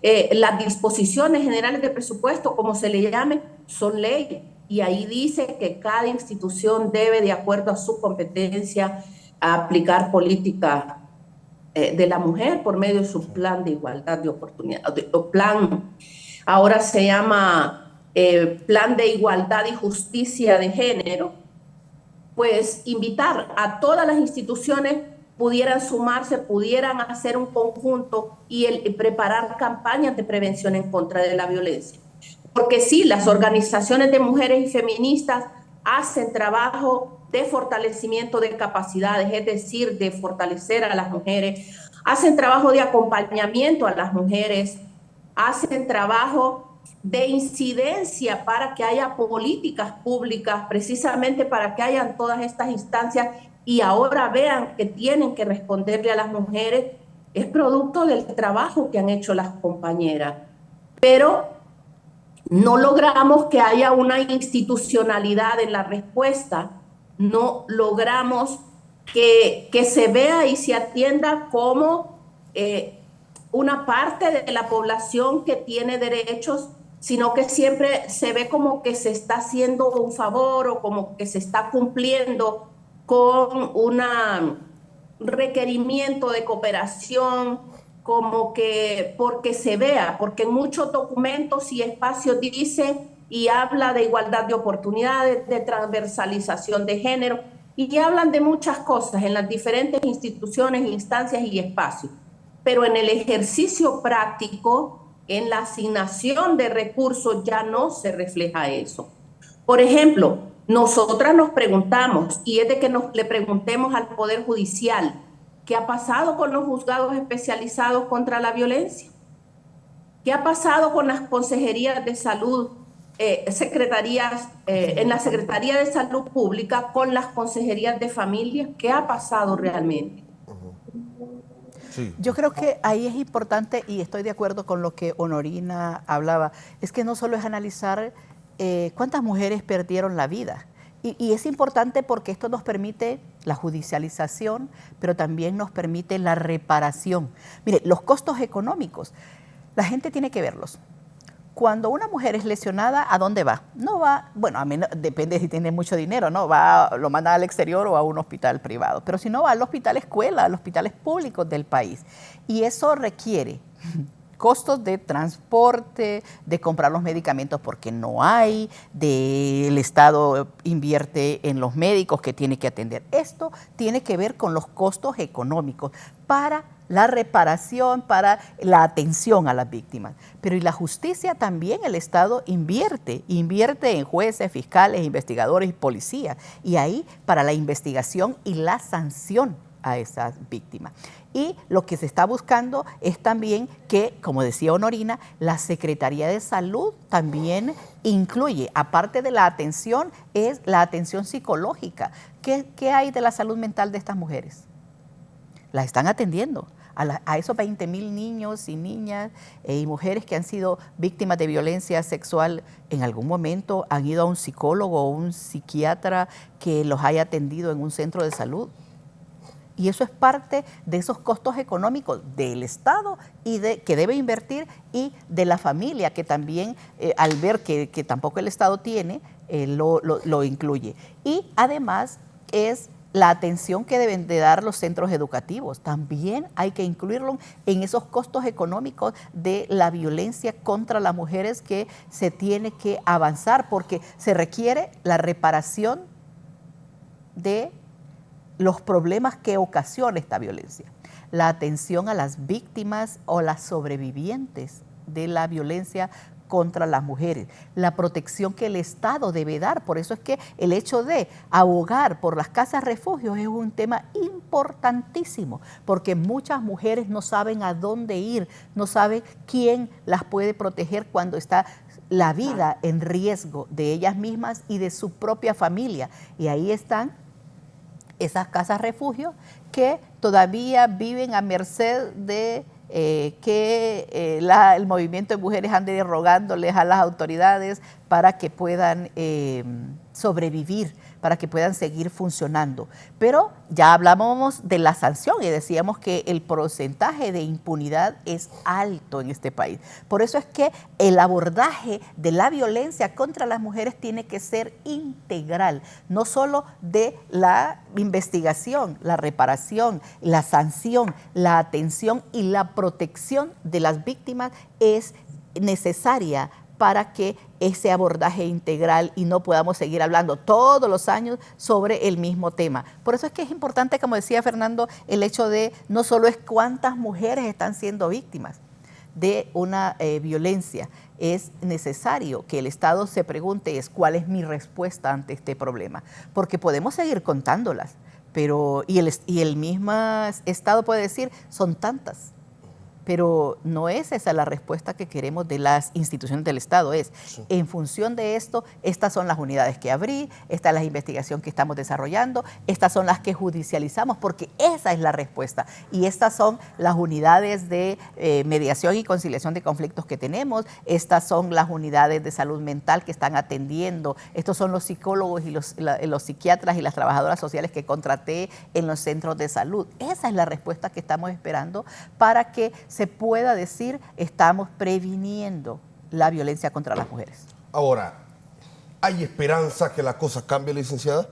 las disposiciones generales de presupuesto, como se le llame, son ley. Y ahí dice que cada institución debe, de acuerdo a su competencia, aplicar política de la mujer por medio de su plan de igualdad de oportunidades, o plan, ahora se llama Plan de Igualdad y Justicia de Género. Pues invitar a todas las instituciones pudieran sumarse, pudieran hacer un conjunto y preparar campañas de prevención en contra de la violencia. Porque sí, las organizaciones de mujeres y feministas hacen trabajo de fortalecimiento de capacidades, es decir, de fortalecer a las mujeres, hacen trabajo de acompañamiento a las mujeres, hacen trabajo de incidencia para que haya políticas públicas, precisamente para que hayan todas estas instancias y ahora vean que tienen que responderle a las mujeres, es producto del trabajo que han hecho las compañeras. Pero no logramos que haya una institucionalidad en la respuesta, no logramos que se vea y se atienda como una parte de la población que tiene derechos, sino que siempre se ve como que se está haciendo un favor o como que se está cumpliendo con un requerimiento de cooperación, como que porque se vea, porque en muchos documentos y espacios dice y habla de igualdad de oportunidades, de transversalización de género, y hablan de muchas cosas en las diferentes instituciones, instancias y espacios. Pero en el ejercicio práctico, en la asignación de recursos, ya no se refleja eso. Por ejemplo, nosotras nos preguntamos, y es de que le preguntemos al Poder Judicial, ¿qué ha pasado con los juzgados especializados contra la violencia? ¿Qué ha pasado con las consejerías de salud, secretarías, en la Secretaría de Salud Pública con las consejerías de familia? ¿Qué ha pasado realmente? Sí. Yo creo que ahí es importante, y estoy de acuerdo con lo que Honorina hablaba, es que no solo es analizar cuántas mujeres perdieron la vida. Y es importante porque esto nos permite la judicialización, pero también nos permite la reparación. Mire, los costos económicos, la gente tiene que verlos. Cuando una mujer es lesionada, ¿a dónde va? No va, bueno, a menos, depende si tiene mucho dinero, ¿no? Lo mandan al exterior o a un hospital privado. Pero si no, va al hospital escuela, a los hospitales públicos del país. Y eso requiere costos de transporte, de comprar los medicamentos porque no hay, el Estado invierte en los médicos que tiene que atender. Esto tiene que ver con los costos económicos para la reparación, para la atención a las víctimas. Pero y la justicia también, el Estado invierte en jueces, fiscales, investigadores y policías. Y ahí para la investigación y la sanción a esas víctimas. Y lo que se está buscando es también que, como decía Honorina, la Secretaría de Salud también incluye, aparte de la atención, es la atención psicológica. ¿Qué hay de la salud mental de estas mujeres? Las están atendiendo. A esos 20,000 niños y niñas y mujeres que han sido víctimas de violencia sexual, en algún momento han ido a un psicólogo o un psiquiatra que los haya atendido en un centro de salud. Y eso es parte de esos costos económicos del Estado y que debe invertir, y de la familia, que también al ver que tampoco el Estado tiene, lo incluye. Y además es la atención que deben de dar los centros educativos. También hay que incluirlo en esos costos económicos de la violencia contra las mujeres que se tiene que avanzar, porque se requiere la reparación de los problemas que ocasiona esta violencia, la atención a las víctimas o las sobrevivientes de la violencia contra las mujeres, la protección que el Estado debe dar. Por eso es que el hecho de abogar por las casas refugios es un tema importantísimo, porque muchas mujeres no saben a dónde ir, no saben quién las puede proteger cuando está la vida en riesgo de ellas mismas y de su propia familia. Y ahí están esas casas refugios que todavía viven a merced de el movimiento de mujeres ande rogándoles a las autoridades para que puedan sobrevivir, para que puedan seguir funcionando. Pero ya hablábamos de la sanción y decíamos que el porcentaje de impunidad es alto en este país. Por eso es que el abordaje de la violencia contra las mujeres tiene que ser integral, no solo de la investigación, la reparación, la sanción, la atención y la protección de las víctimas es necesaria para que ese abordaje integral y no podamos seguir hablando todos los años sobre el mismo tema. Por eso es que es importante, como decía Fernando, el hecho de no solo es cuántas mujeres están siendo víctimas de una violencia, es necesario que el Estado se pregunte cuál es mi respuesta ante este problema, porque podemos seguir contándolas, pero y el mismo Estado puede decir, son tantas. Pero no es esa la respuesta que queremos de las instituciones del Estado. En función de esto, estas son las unidades que abrí, esta es la investigación que estamos desarrollando, estas son las que judicializamos, porque esa es la respuesta. Y estas son las unidades de mediación y conciliación de conflictos que tenemos, estas son las unidades de salud mental que están atendiendo, estos son los psicólogos y los psiquiatras y las trabajadoras sociales que contraté en los centros de salud. Esa es la respuesta que estamos esperando para que se pueda decir, estamos previniendo la violencia contra las mujeres. Ahora, ¿hay esperanza que la cosa cambie, licenciada?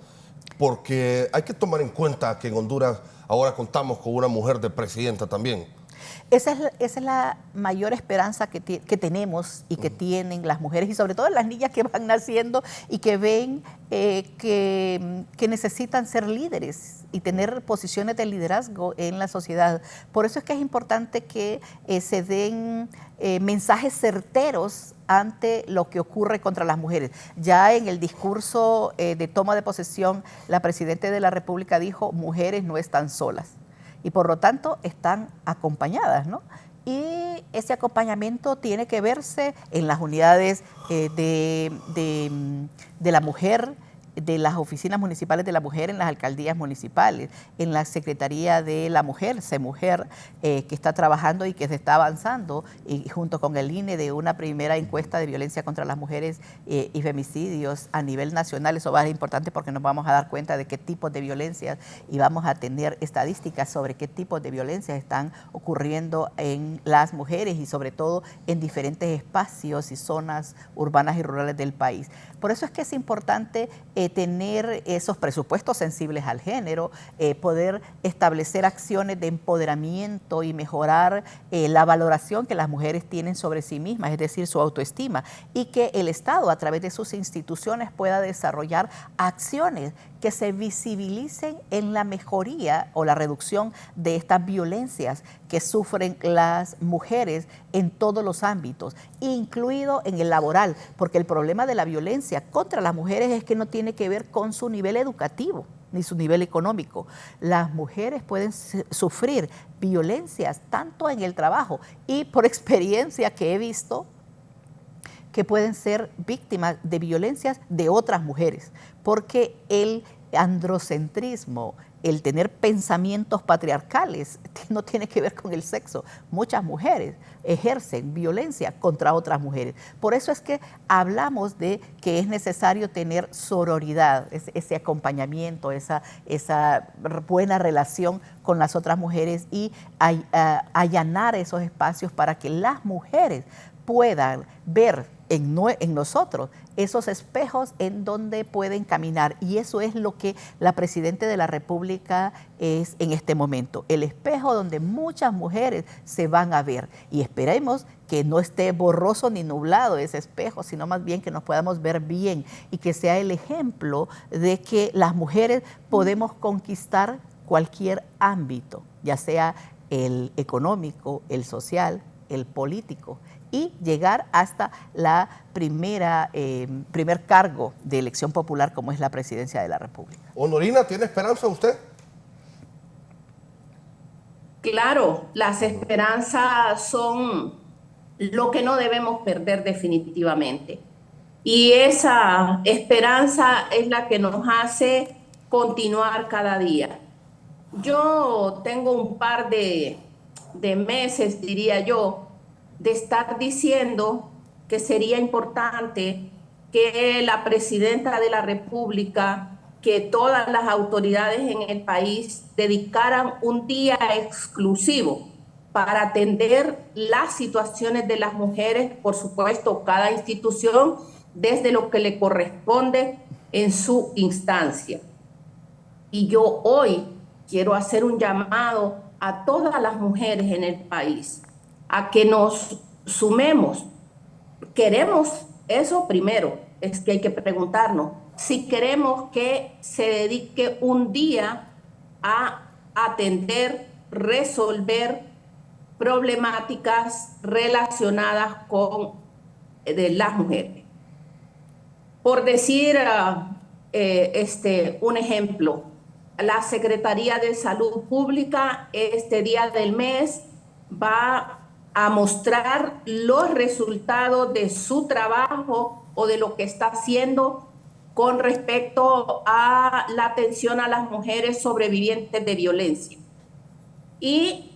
Porque hay que tomar en cuenta que en Honduras ahora contamos con una mujer de presidenta también. Esa es la mayor esperanza que tenemos y que tienen las mujeres, y sobre todo las niñas que van naciendo y que ven que necesitan ser líderes y tener posiciones de liderazgo en la sociedad. Por eso es que es importante que se den mensajes certeros ante lo que ocurre contra las mujeres. Ya en el discurso de toma de posesión, la Presidenta de la República dijo, mujeres no están solas. Y por lo tanto están acompañadas, ¿no? Y ese acompañamiento tiene que verse en las unidades de la mujer, de las oficinas municipales de la mujer en las alcaldías municipales, en la Secretaría de la Mujer, CEMujer, que está trabajando y que se está avanzando, y junto con el INE, de una primera encuesta de violencia contra las mujeres y femicidios a nivel nacional. Eso va a ser importante porque nos vamos a dar cuenta de qué tipos de violencias y vamos a tener estadísticas sobre qué tipos de violencias están ocurriendo en las mujeres y sobre todo en diferentes espacios y zonas urbanas y rurales del país. Por eso es que es importante tener esos presupuestos sensibles al género, poder establecer acciones de empoderamiento y mejorar la valoración que las mujeres tienen sobre sí mismas, es decir, su autoestima, y que el Estado, a través de sus instituciones, pueda desarrollar acciones que se visibilicen en la mejoría o la reducción de estas violencias que sufren las mujeres en todos los ámbitos, incluido en el laboral, porque el problema de la violencia contra las mujeres es que no tiene que ver con su nivel educativo ni su nivel económico. Las mujeres pueden sufrir violencias tanto en el trabajo y, por experiencia que he visto, que pueden ser víctimas de violencias de otras mujeres, porque el androcentrismo, el tener pensamientos patriarcales, no tiene que ver con el sexo. Muchas mujeres ejercen violencia contra otras mujeres. Por eso es que hablamos de que es necesario tener sororidad, ese acompañamiento, esa buena relación con las otras mujeres y allanar esos espacios para que las mujeres puedan ver en nosotros esos espejos en donde pueden caminar, y eso es lo que la Presidenta de la República es en este momento, el espejo donde muchas mujeres se van a ver, y esperemos que no esté borroso ni nublado ese espejo, sino más bien que nos podamos ver bien y que sea el ejemplo de que las mujeres podemos conquistar cualquier ámbito, ya sea el económico, el social, el político, y llegar hasta la primer cargo de elección popular como es la Presidencia de la República. Honorina, ¿tiene esperanza usted? Claro, las esperanzas son lo que no debemos perder definitivamente. Y esa esperanza es la que nos hace continuar cada día. Yo tengo un par de meses, diría yo, de estar diciendo que sería importante que la Presidenta de la República, que todas las autoridades en el país dedicaran un día exclusivo para atender las situaciones de las mujeres, por supuesto, cada institución desde lo que le corresponde en su instancia. Y yo hoy quiero hacer un llamado a todas las mujeres en el país a que nos sumemos. ¿Queremos eso? Primero, es que hay que preguntarnos si queremos que se dedique un día a atender, resolver problemáticas relacionadas con las mujeres. Por decir un ejemplo, la Secretaría de Salud Pública este día del mes va a mostrar los resultados de su trabajo o de lo que está haciendo con respecto a la atención a las mujeres sobrevivientes de violencia. Y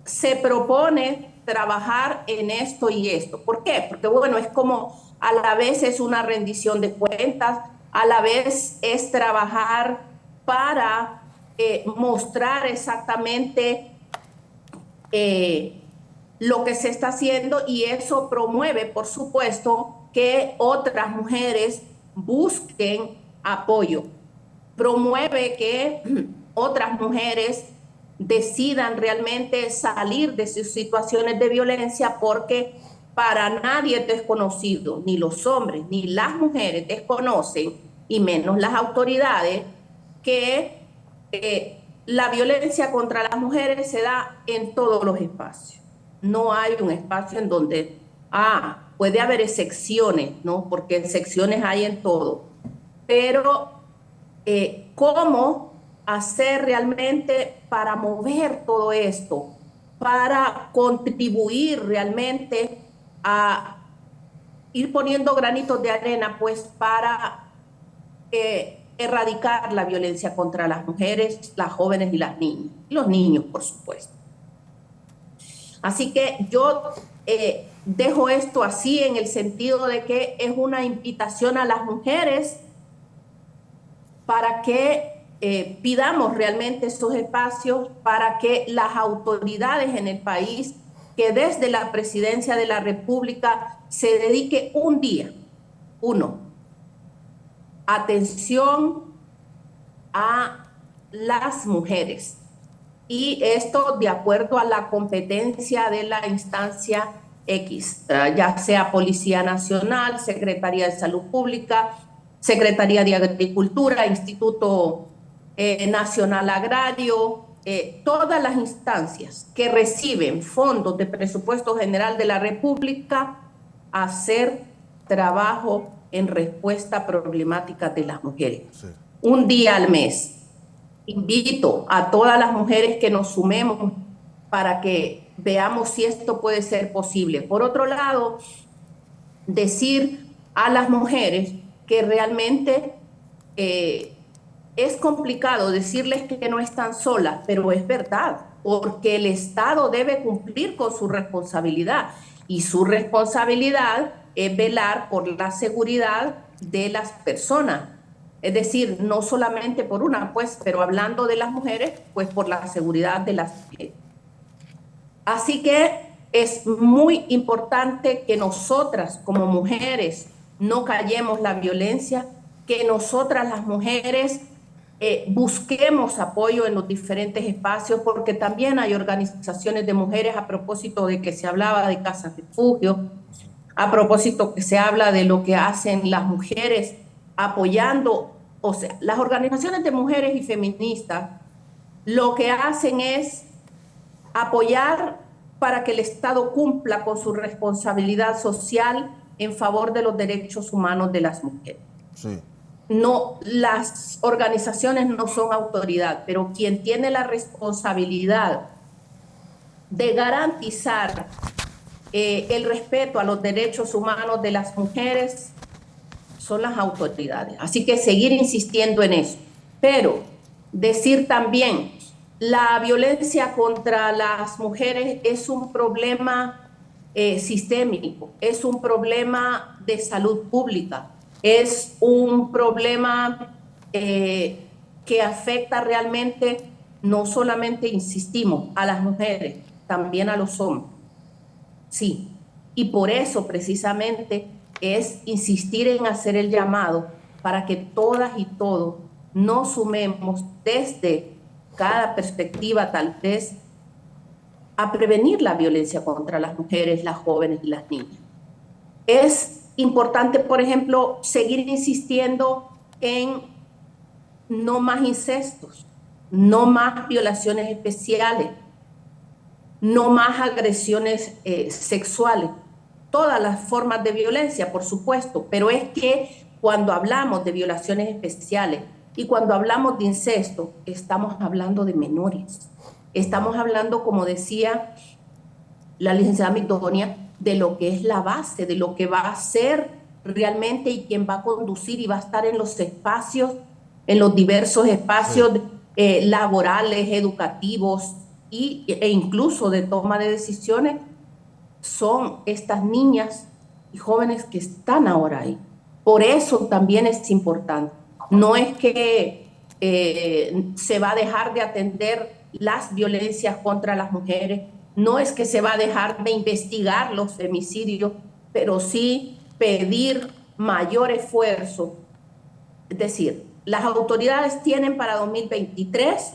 se propone trabajar en esto y esto. ¿Por qué? Porque bueno, es como a la vez es una rendición de cuentas, a la vez es trabajar para mostrar exactamente lo que se está haciendo, y eso promueve, por supuesto, que otras mujeres busquen apoyo. Promueve que otras mujeres decidan realmente salir de sus situaciones de violencia, porque para nadie es desconocido, ni los hombres ni las mujeres desconocen, y menos las autoridades, que la violencia contra las mujeres se da en todos los espacios. No hay un espacio en donde, puede haber excepciones, ¿no? Porque excepciones hay en todo. Pero, ¿cómo hacer realmente para mover todo esto? Para contribuir realmente a ir poniendo granitos de arena, pues, para erradicar la violencia contra las mujeres, las jóvenes y las niñas, y los niños, por supuesto. Así que yo dejo esto así en el sentido de que es una invitación a las mujeres para que pidamos realmente estos espacios, para que las autoridades en el país, que desde la Presidencia de la República se dedique un día, atención a las mujeres. Y esto de acuerdo a la competencia de la instancia X, ya sea Policía Nacional, Secretaría de Salud Pública, Secretaría de Agricultura, Instituto Nacional Agrario, todas las instancias que reciben fondos de presupuesto general de la República, hacer trabajo en respuesta a problemáticas de las mujeres. Sí. Un día al mes. Invito a todas las mujeres que nos sumemos para que veamos si esto puede ser posible. Por otro lado, decir a las mujeres que realmente es complicado decirles que no están solas, pero es verdad, porque el Estado debe cumplir con su responsabilidad, y su responsabilidad es velar por la seguridad de las personas. Es decir, no solamente por una, pues, pero hablando de las mujeres, pues por la seguridad de las mujeres. Así que es muy importante que nosotras como mujeres no callemos la violencia, que nosotras las mujeres busquemos apoyo en los diferentes espacios, porque también hay organizaciones de mujeres, a propósito de que se hablaba de casas refugio, a propósito que se habla de lo que hacen las mujeres apoyando, o sea, las organizaciones de mujeres y feministas lo que hacen es apoyar para que el Estado cumpla con su responsabilidad social en favor de los derechos humanos de las mujeres. Sí. No, las organizaciones no son autoridad, pero quien tiene la responsabilidad de garantizar el respeto a los derechos humanos de las mujeres son las autoridades. Así que seguir insistiendo en eso. Pero decir también, la violencia contra las mujeres es un problema sistémico, es un problema de salud pública, es un problema que afecta realmente, no solamente, insistimos, a las mujeres, también a los hombres. Sí, y por eso precisamente es insistir en hacer el llamado para que todas y todos nos sumemos desde cada perspectiva, tal vez, a prevenir la violencia contra las mujeres, las jóvenes y las niñas. Es importante, por ejemplo, seguir insistiendo en no más incestos, no más violaciones especiales, no más agresiones sexuales, todas las formas de violencia, por supuesto, pero es que cuando hablamos de violaciones especiales y cuando hablamos de incesto, estamos hablando de menores. Estamos hablando, como decía la licenciada Migdonia, de lo que es la base, de lo que va a ser realmente y quién va a conducir y va a estar en los espacios, en los diversos espacios laborales, educativos e incluso de toma de decisiones, son estas niñas y jóvenes que están ahora ahí. Por eso también es importante. No es que se va a dejar de atender las violencias contra las mujeres, no es que se va a dejar de investigar los femicidios, pero sí pedir mayor esfuerzo. Es decir, las autoridades tienen para 2023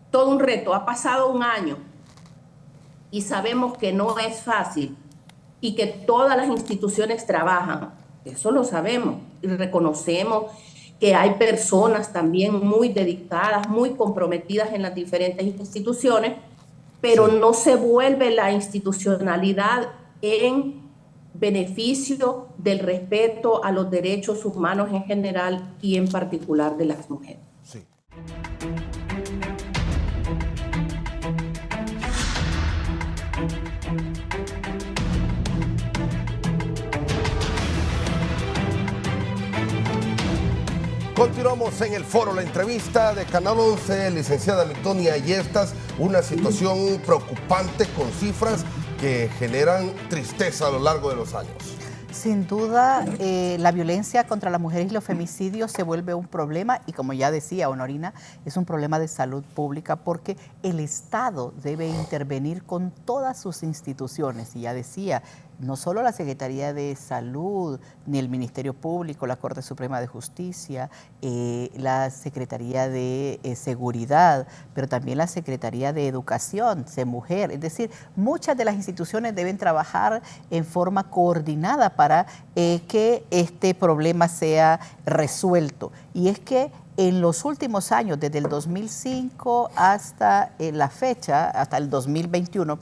todo un reto. Ha pasado un año y sabemos que no es fácil y que todas las instituciones trabajan. Eso lo sabemos y reconocemos que hay personas también muy dedicadas, muy comprometidas en las diferentes instituciones, pero no se vuelve la institucionalidad en beneficio del respeto a los derechos humanos en general y en particular de las mujeres. Sí. Continuamos en el foro, la entrevista de Canal 11, licenciada Mitonia Ayestas, una situación preocupante con cifras que generan tristeza a lo largo de los años. Sin duda, la violencia contra las mujeres y los femicidios se vuelve un problema y, como ya decía Honorina, es un problema de salud pública porque el Estado debe intervenir con todas sus instituciones. Y ya decía, no solo la Secretaría de Salud, ni el Ministerio Público, la Corte Suprema de Justicia, la Secretaría de Seguridad, pero también la Secretaría de Educación, CEMUJER. Es decir, muchas de las instituciones deben trabajar en forma coordinada para que este problema sea resuelto. Y es que en los últimos años, desde el 2005 hasta la fecha, hasta el 2021,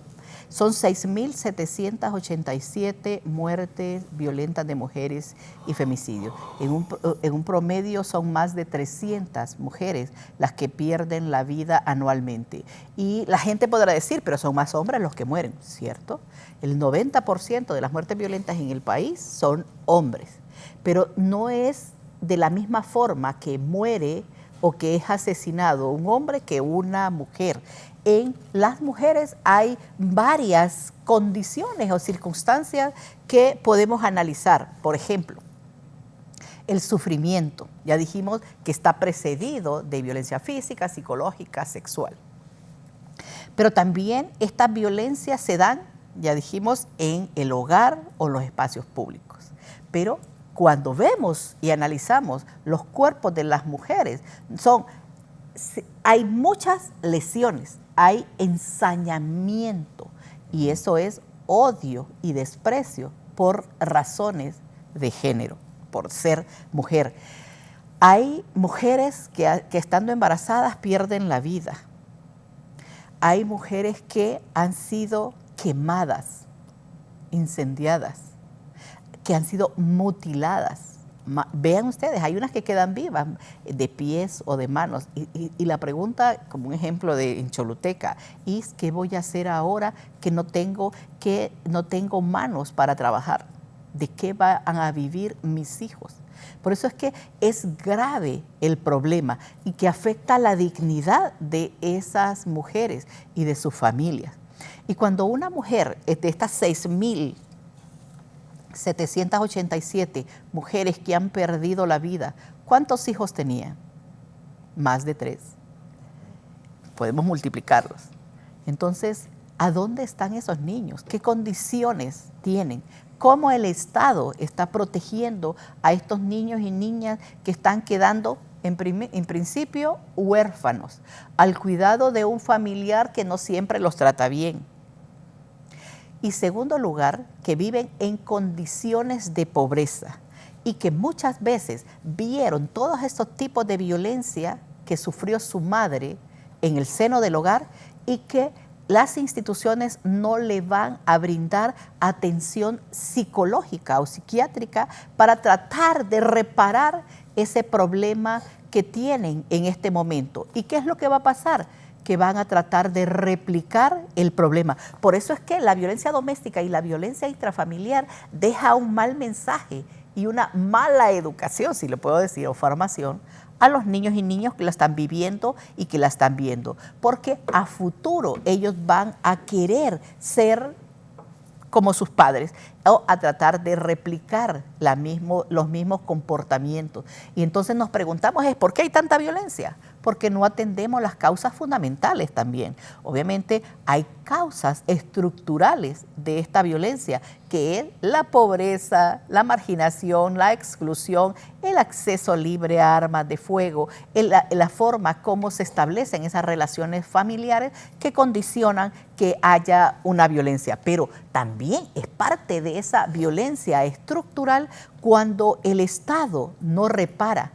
son 6.787 muertes violentas de mujeres y femicidios. En un promedio son más de 300 mujeres las que pierden la vida anualmente. Y la gente podrá decir, pero son más hombres los que mueren, ¿cierto? El 90% de las muertes violentas en el país son hombres, pero no es de la misma forma que muere o que es asesinado un hombre que una mujer. En las mujeres hay varias condiciones o circunstancias que podemos analizar. Por ejemplo, el sufrimiento. Ya dijimos que está precedido de violencia física, psicológica, sexual. Pero también estas violencias se dan, ya dijimos, en el hogar o los espacios públicos. Pero cuando vemos y analizamos los cuerpos de las mujeres, hay muchas lesiones. Hay ensañamiento y eso es odio y desprecio por razones de género, por ser mujer. Hay mujeres que estando embarazadas pierden la vida. Hay mujeres que han sido quemadas, incendiadas, que han sido mutiladas. Vean ustedes, hay unas que quedan vivas, de pies o de manos. Y la pregunta, como un ejemplo en Choluteca, es ¿qué voy a hacer ahora que no tengo manos para trabajar? ¿De qué van a vivir mis hijos? Por eso es que es grave el problema y que afecta la dignidad de esas mujeres y de sus familias. Y cuando una mujer de estas 6.787 mujeres que han perdido la vida, ¿cuántos hijos tenían? Más de 3. Podemos multiplicarlos. Entonces, ¿a dónde están esos niños? ¿Qué condiciones tienen? ¿Cómo el Estado está protegiendo a estos niños y niñas que están quedando, en principio, huérfanos, al cuidado de un familiar que no siempre los trata bien? Y segundo lugar, que viven en condiciones de pobreza y que muchas veces vieron todos estos tipos de violencia que sufrió su madre en el seno del hogar y que las instituciones no le van a brindar atención psicológica o psiquiátrica para tratar de reparar ese problema que tienen en este momento. ¿Y qué es lo que va a pasar? Que van a tratar de replicar el problema. Por eso es que la violencia doméstica y la violencia intrafamiliar deja un mal mensaje y una mala educación, si le puedo decir, o formación, a los niños y niñas que la están viviendo y que la están viendo. Porque a futuro ellos van a querer ser como sus padres o a tratar de replicar los mismos comportamientos. Y entonces nos preguntamos, ¿por qué hay tanta violencia? Porque no atendemos las causas fundamentales también. Obviamente hay causas estructurales de esta violencia, que es la pobreza, la marginación, la exclusión, el acceso libre a armas de fuego, la forma como se establecen esas relaciones familiares que condicionan que haya una violencia. Pero también es parte de esa violencia estructural cuando el Estado no repara,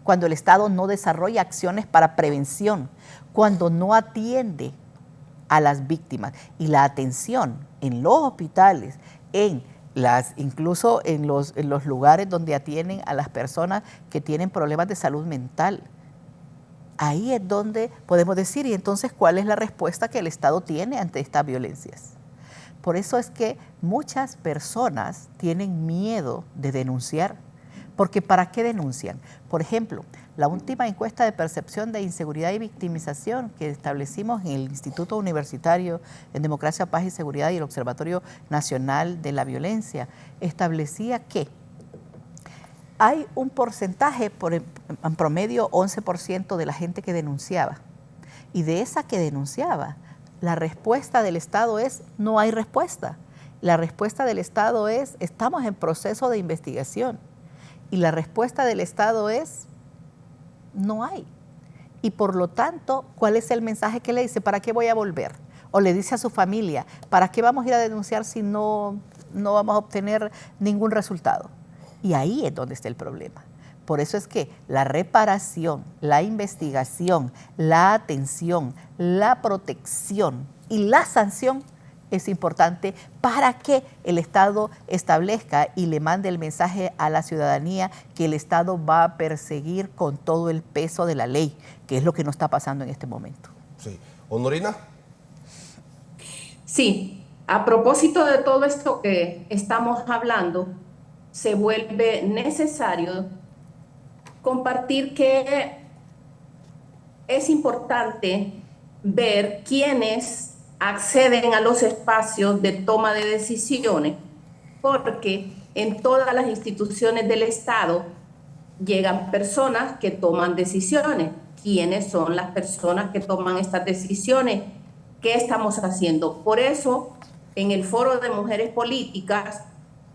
cuando el Estado no desarrolla acciones para prevención, cuando no atiende a las víctimas. Y la atención en los hospitales, incluso en los lugares donde atienden a las personas que tienen problemas de salud mental. Ahí es donde podemos decir, y entonces, ¿cuál es la respuesta que el Estado tiene ante estas violencias? Por eso es que muchas personas tienen miedo de denunciar, Porque ¿para qué denuncian? Por ejemplo, la última encuesta de percepción de inseguridad y victimización que establecimos en el Instituto Universitario en Democracia, Paz y Seguridad y el Observatorio Nacional de la Violencia establecía que hay un porcentaje, en promedio 11% de la gente que denunciaba. Y de esa que denunciaba, la respuesta del Estado es: no hay respuesta. La respuesta del Estado es: estamos en proceso de investigación. Y la respuesta del Estado es: no hay. Y por lo tanto, ¿cuál es el mensaje que le dice? ¿Para qué voy a volver? O le dice a su familia: ¿para qué vamos a ir a denunciar si no vamos a obtener ningún resultado? Y ahí es donde está el problema. Por eso es que la reparación, la investigación, la atención, la protección y la sanción es importante para que el Estado establezca y le mande el mensaje a la ciudadanía que el Estado va a perseguir con todo el peso de la ley, que es lo que no está pasando en este momento. Sí. Honorina. Sí, a propósito de todo esto que estamos hablando, se vuelve necesario compartir que es importante ver quiénes acceden a los espacios de toma de decisiones, porque en todas las instituciones del Estado llegan personas que toman decisiones. ¿Quiénes son las personas que toman estas decisiones? ¿Qué estamos haciendo? Por eso, en el Foro de Mujeres Políticas,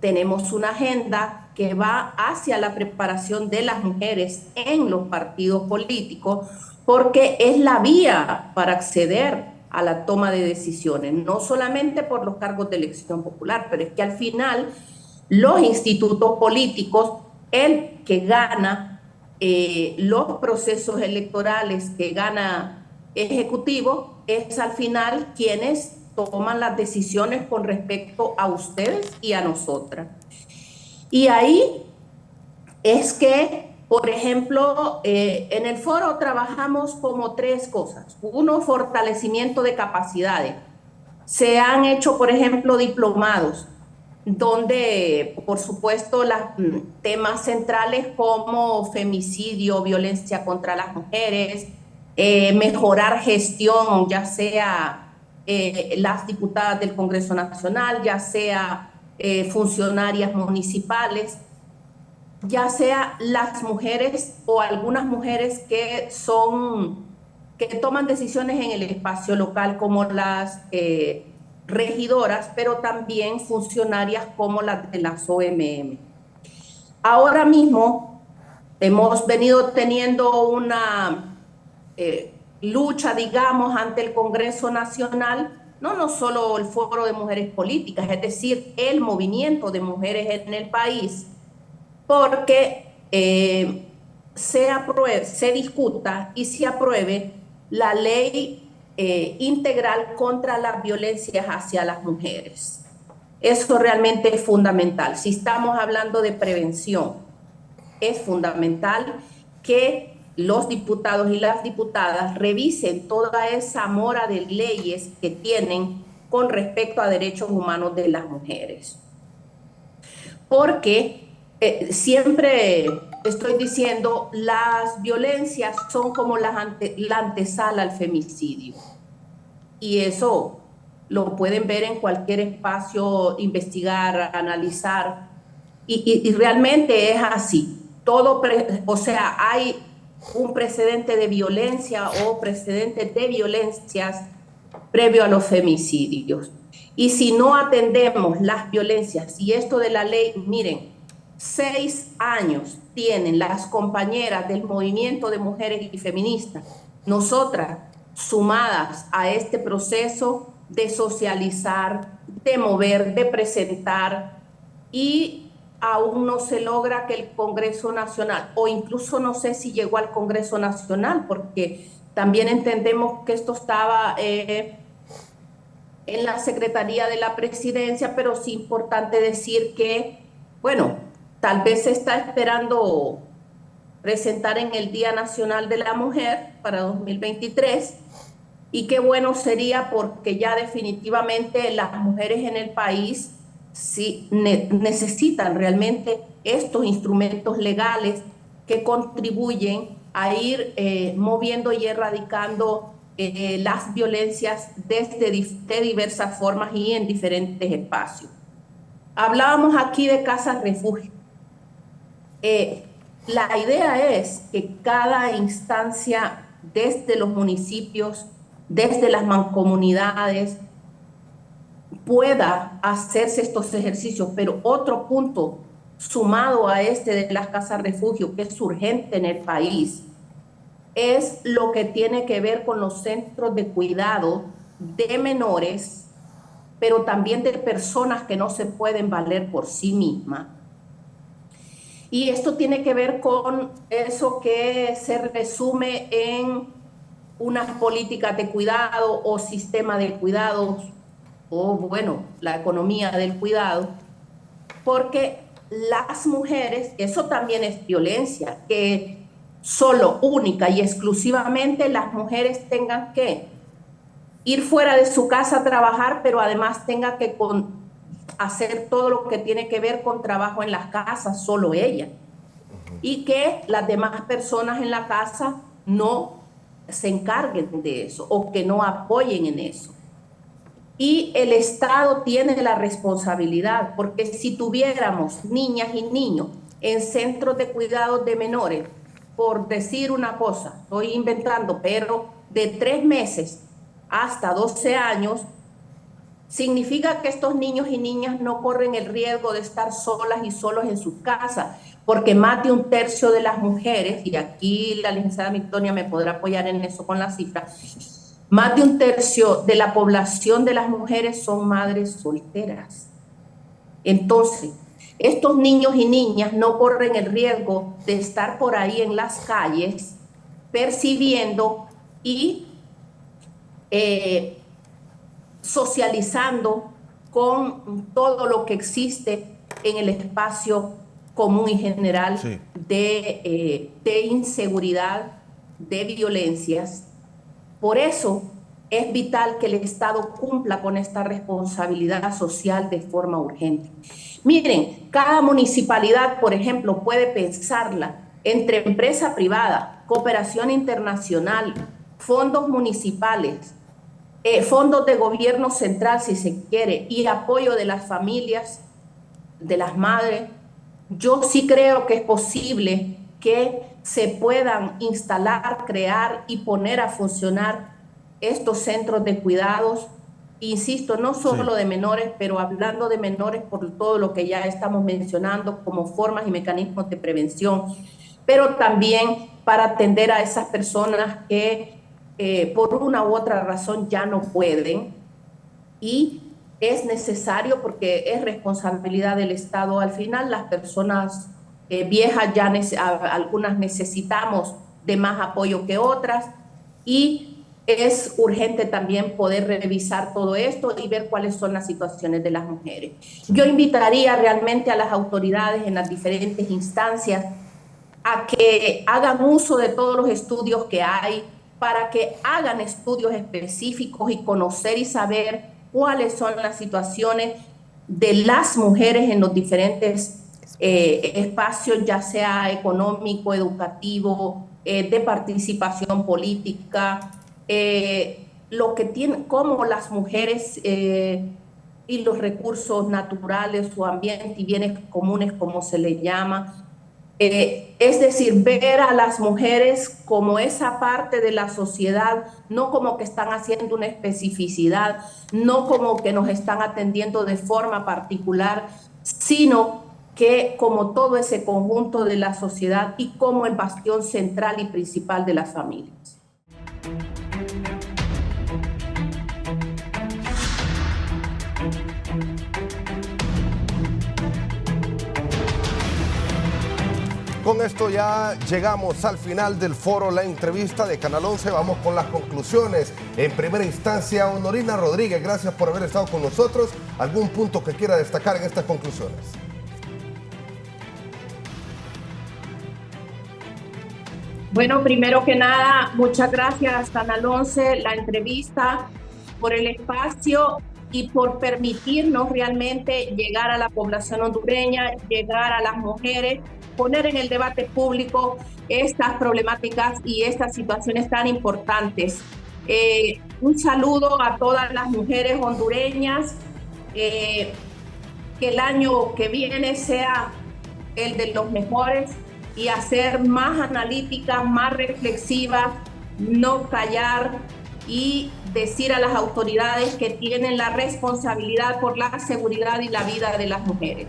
tenemos una agenda que va hacia la preparación de las mujeres en los partidos políticos, porque es la vía para acceder a la toma de decisiones, no solamente por los cargos de elección popular, pero es que al final los institutos políticos, el que gana los procesos electorales, que gana Ejecutivo, es al final quienes toman las decisiones con respecto a ustedes y a nosotras. Y ahí es que, por ejemplo, en el foro trabajamos como 3 cosas. Uno, fortalecimiento de capacidades. Se han hecho, por ejemplo, diplomados, donde, por supuesto, los temas centrales como femicidio, violencia contra las mujeres, mejorar gestión, ya sea las diputadas del Congreso Nacional, ya sea funcionarias municipales, ya sea las mujeres o algunas mujeres que toman decisiones en el espacio local, como las regidoras, pero también funcionarias como las de las OMM. Ahora mismo hemos venido teniendo una lucha, digamos, ante el Congreso Nacional, no solo el Foro de Mujeres Políticas, es decir, el movimiento de mujeres en el país, porque se discuta y se apruebe la ley integral contra las violencias hacia las mujeres. Eso realmente es fundamental. Si estamos hablando de prevención, es fundamental que los diputados y las diputadas revisen toda esa mora de leyes que tienen con respecto a derechos humanos de las mujeres. Porque siempre estoy diciendo, las violencias son como la antesala al femicidio. Y eso lo pueden ver en cualquier espacio, investigar, analizar. Y realmente es así. O sea, hay un precedente de violencia o precedentes de violencias previo a los femicidios. Y si no atendemos las violencias y esto de la ley, miren, 6 años tienen las compañeras del movimiento de mujeres y feministas, nosotras sumadas a este proceso de socializar, de mover, de presentar, y aún no se logra que el Congreso Nacional, o incluso no sé si llegó al Congreso Nacional, porque también entendemos que esto estaba en la Secretaría de la Presidencia, pero sí importante decir que, bueno, tal vez se está esperando presentar en el Día Nacional de la Mujer para 2023, y qué bueno sería porque ya definitivamente las mujeres en el país si necesitan realmente estos instrumentos legales que contribuyen a ir moviendo y erradicando las violencias de diversas formas y en diferentes espacios. Hablábamos aquí de casas refugio. La idea es que cada instancia, desde los municipios, desde las mancomunidades, pueda hacerse estos ejercicios, pero otro punto sumado a este de las casas refugio, que es urgente en el país, es lo que tiene que ver con los centros de cuidado de menores, pero también de personas que no se pueden valer por sí mismas. Y esto tiene que ver con eso que se resume en unas políticas de cuidado o sistema de cuidados, o bueno, la economía del cuidado, porque las mujeres, eso también es violencia, que solo, única y exclusivamente las mujeres tengan que ir fuera de su casa a trabajar, pero además tengan que hacer todo lo que tiene que ver con trabajo en las casas, solo ella. Y que las demás personas en la casa no se encarguen de eso o que no apoyen en eso. Y el Estado tiene la responsabilidad, porque si tuviéramos niñas y niños en centros de cuidados de menores, por decir una cosa, estoy inventando, pero de 3 meses hasta 12 años, significa que estos niños y niñas no corren el riesgo de estar solas y solos en sus casas, porque más de 1/3 de las mujeres, y aquí la licenciada Mictonia me podrá apoyar en eso con las cifras, más de 1/3 de la población de las mujeres son madres solteras. Entonces, estos niños y niñas no corren el riesgo de estar por ahí en las calles percibiendo y socializando con todo lo que existe en el espacio común y general, sí, de inseguridad, de violencias. Por eso es vital que el Estado cumpla con esta responsabilidad social de forma urgente. Miren, cada municipalidad, por ejemplo, puede pensarla entre empresa privada, cooperación internacional, fondos municipales, fondos de gobierno central, si se quiere, y apoyo de las familias, de las madres. Yo sí creo que es posible que se puedan instalar, crear y poner a funcionar estos centros de cuidados, insisto, no solo de menores, pero hablando de menores por todo lo que ya estamos mencionando como formas y mecanismos de prevención, pero también para atender a esas personas que por una u otra razón ya no pueden, y es necesario porque es responsabilidad del Estado. Al final las personas viejas ya algunas necesitamos de más apoyo que otras, y es urgente también poder revisar todo esto y ver cuáles son las situaciones de las mujeres. Yo invitaría realmente a las autoridades en las diferentes instancias a que hagan uso de todos los estudios que hay, para que hagan estudios específicos y conocer y saber cuáles son las situaciones de las mujeres en los diferentes espacios, ya sea económico, educativo, de participación política, lo que tienen, cómo las mujeres y los recursos naturales, su ambiente y bienes comunes, como se le llama. Es decir, ver a las mujeres como esa parte de la sociedad, no como que están haciendo una especificidad, no como que nos están atendiendo de forma particular, sino que como todo ese conjunto de la sociedad y como el bastión central y principal de las familias. Con esto ya llegamos al final del foro La Entrevista de Canal 11. Vamos con las conclusiones. En primera instancia, Honorina Rodríguez, gracias por haber estado con nosotros. ¿Algún punto que quiera destacar en estas conclusiones? Bueno, primero que nada, muchas gracias Canal 11, La Entrevista, por el espacio. y por permitirnos realmente llegar a la población hondureña, llegar a las mujeres, poner en el debate público estas problemáticas y estas situaciones tan importantes. Un saludo a todas las mujeres hondureñas, que el año que viene sea el de los mejores y hacer más analíticas, más reflexivas, no callar y decir a las autoridades que tienen la responsabilidad por la seguridad y la vida de las mujeres.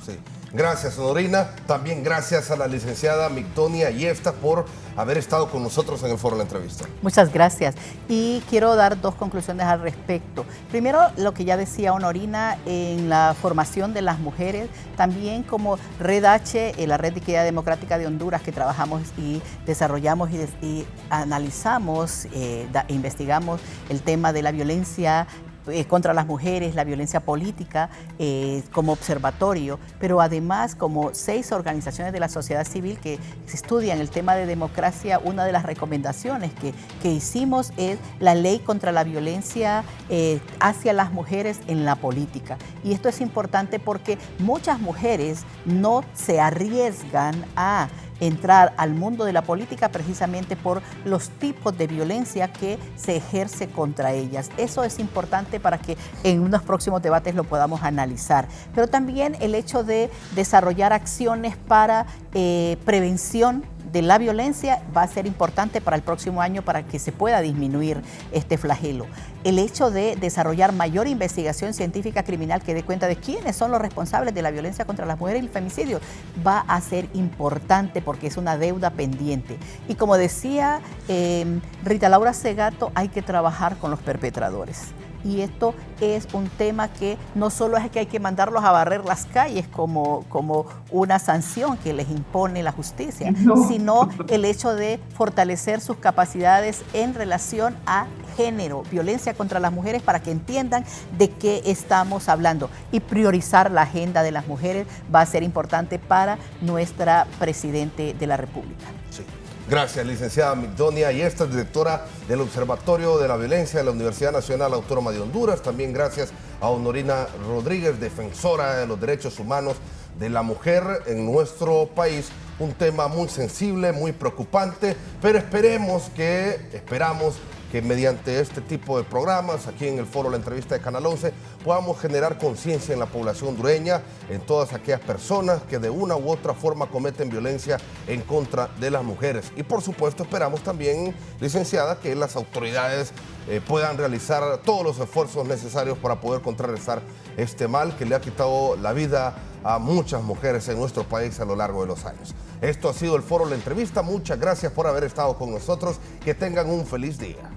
Sí. Gracias, Honorina. También gracias a la licenciada Migdonia Yefta por haber estado con nosotros en el foro de la entrevista. Muchas gracias. Y quiero dar dos conclusiones al respecto. Primero, lo que ya decía Honorina en la formación de las mujeres, también como Red H, la Red de Equidad Democrática de Honduras, que trabajamos y desarrollamos y analizamos, investigamos el tema de la violencia contra las mujeres, la violencia política, como observatorio, pero además como 6 organizaciones de la sociedad civil que estudian el tema de democracia. Una de las recomendaciones que hicimos es la ley contra la violencia hacia las mujeres en la política. Y esto es importante porque muchas mujeres no se arriesgan a entrar al mundo de la política precisamente por los tipos de violencia que se ejerce contra ellas. Eso es importante para que en unos próximos debates lo podamos analizar. Pero también el hecho de desarrollar acciones para prevención de la violencia va a ser importante para el próximo año para que se pueda disminuir este flagelo. El hecho de desarrollar mayor investigación científica criminal que dé cuenta de quiénes son los responsables de la violencia contra las mujeres y el femicidio va a ser importante porque es una deuda pendiente. Y como decía Rita Laura Segato, hay que trabajar con los perpetradores. Y esto es un tema que no solo es que hay que mandarlos a barrer las calles como una sanción que les impone la justicia, sino el hecho de fortalecer sus capacidades en relación a género, violencia contra las mujeres, para que entiendan de qué estamos hablando. Y priorizar la agenda de las mujeres va a ser importante para nuestra Presidente de la República. Sí. Gracias, licenciada Migdonia Yefta, directora del Observatorio de la Violencia de la Universidad Nacional Autónoma de Honduras. También gracias a Honorina Rodríguez, defensora de los derechos humanos de la mujer en nuestro país. Un tema muy sensible, muy preocupante, pero esperamos que mediante este tipo de programas, aquí en el foro La Entrevista de Canal 11, podamos generar conciencia en la población hondureña, en todas aquellas personas que de una u otra forma cometen violencia en contra de las mujeres. Y por supuesto esperamos también, licenciada, que las autoridades puedan realizar todos los esfuerzos necesarios para poder contrarrestar este mal que le ha quitado la vida a muchas mujeres en nuestro país a lo largo de los años. Esto ha sido el foro La Entrevista. Muchas gracias por haber estado con nosotros. Que tengan un feliz día.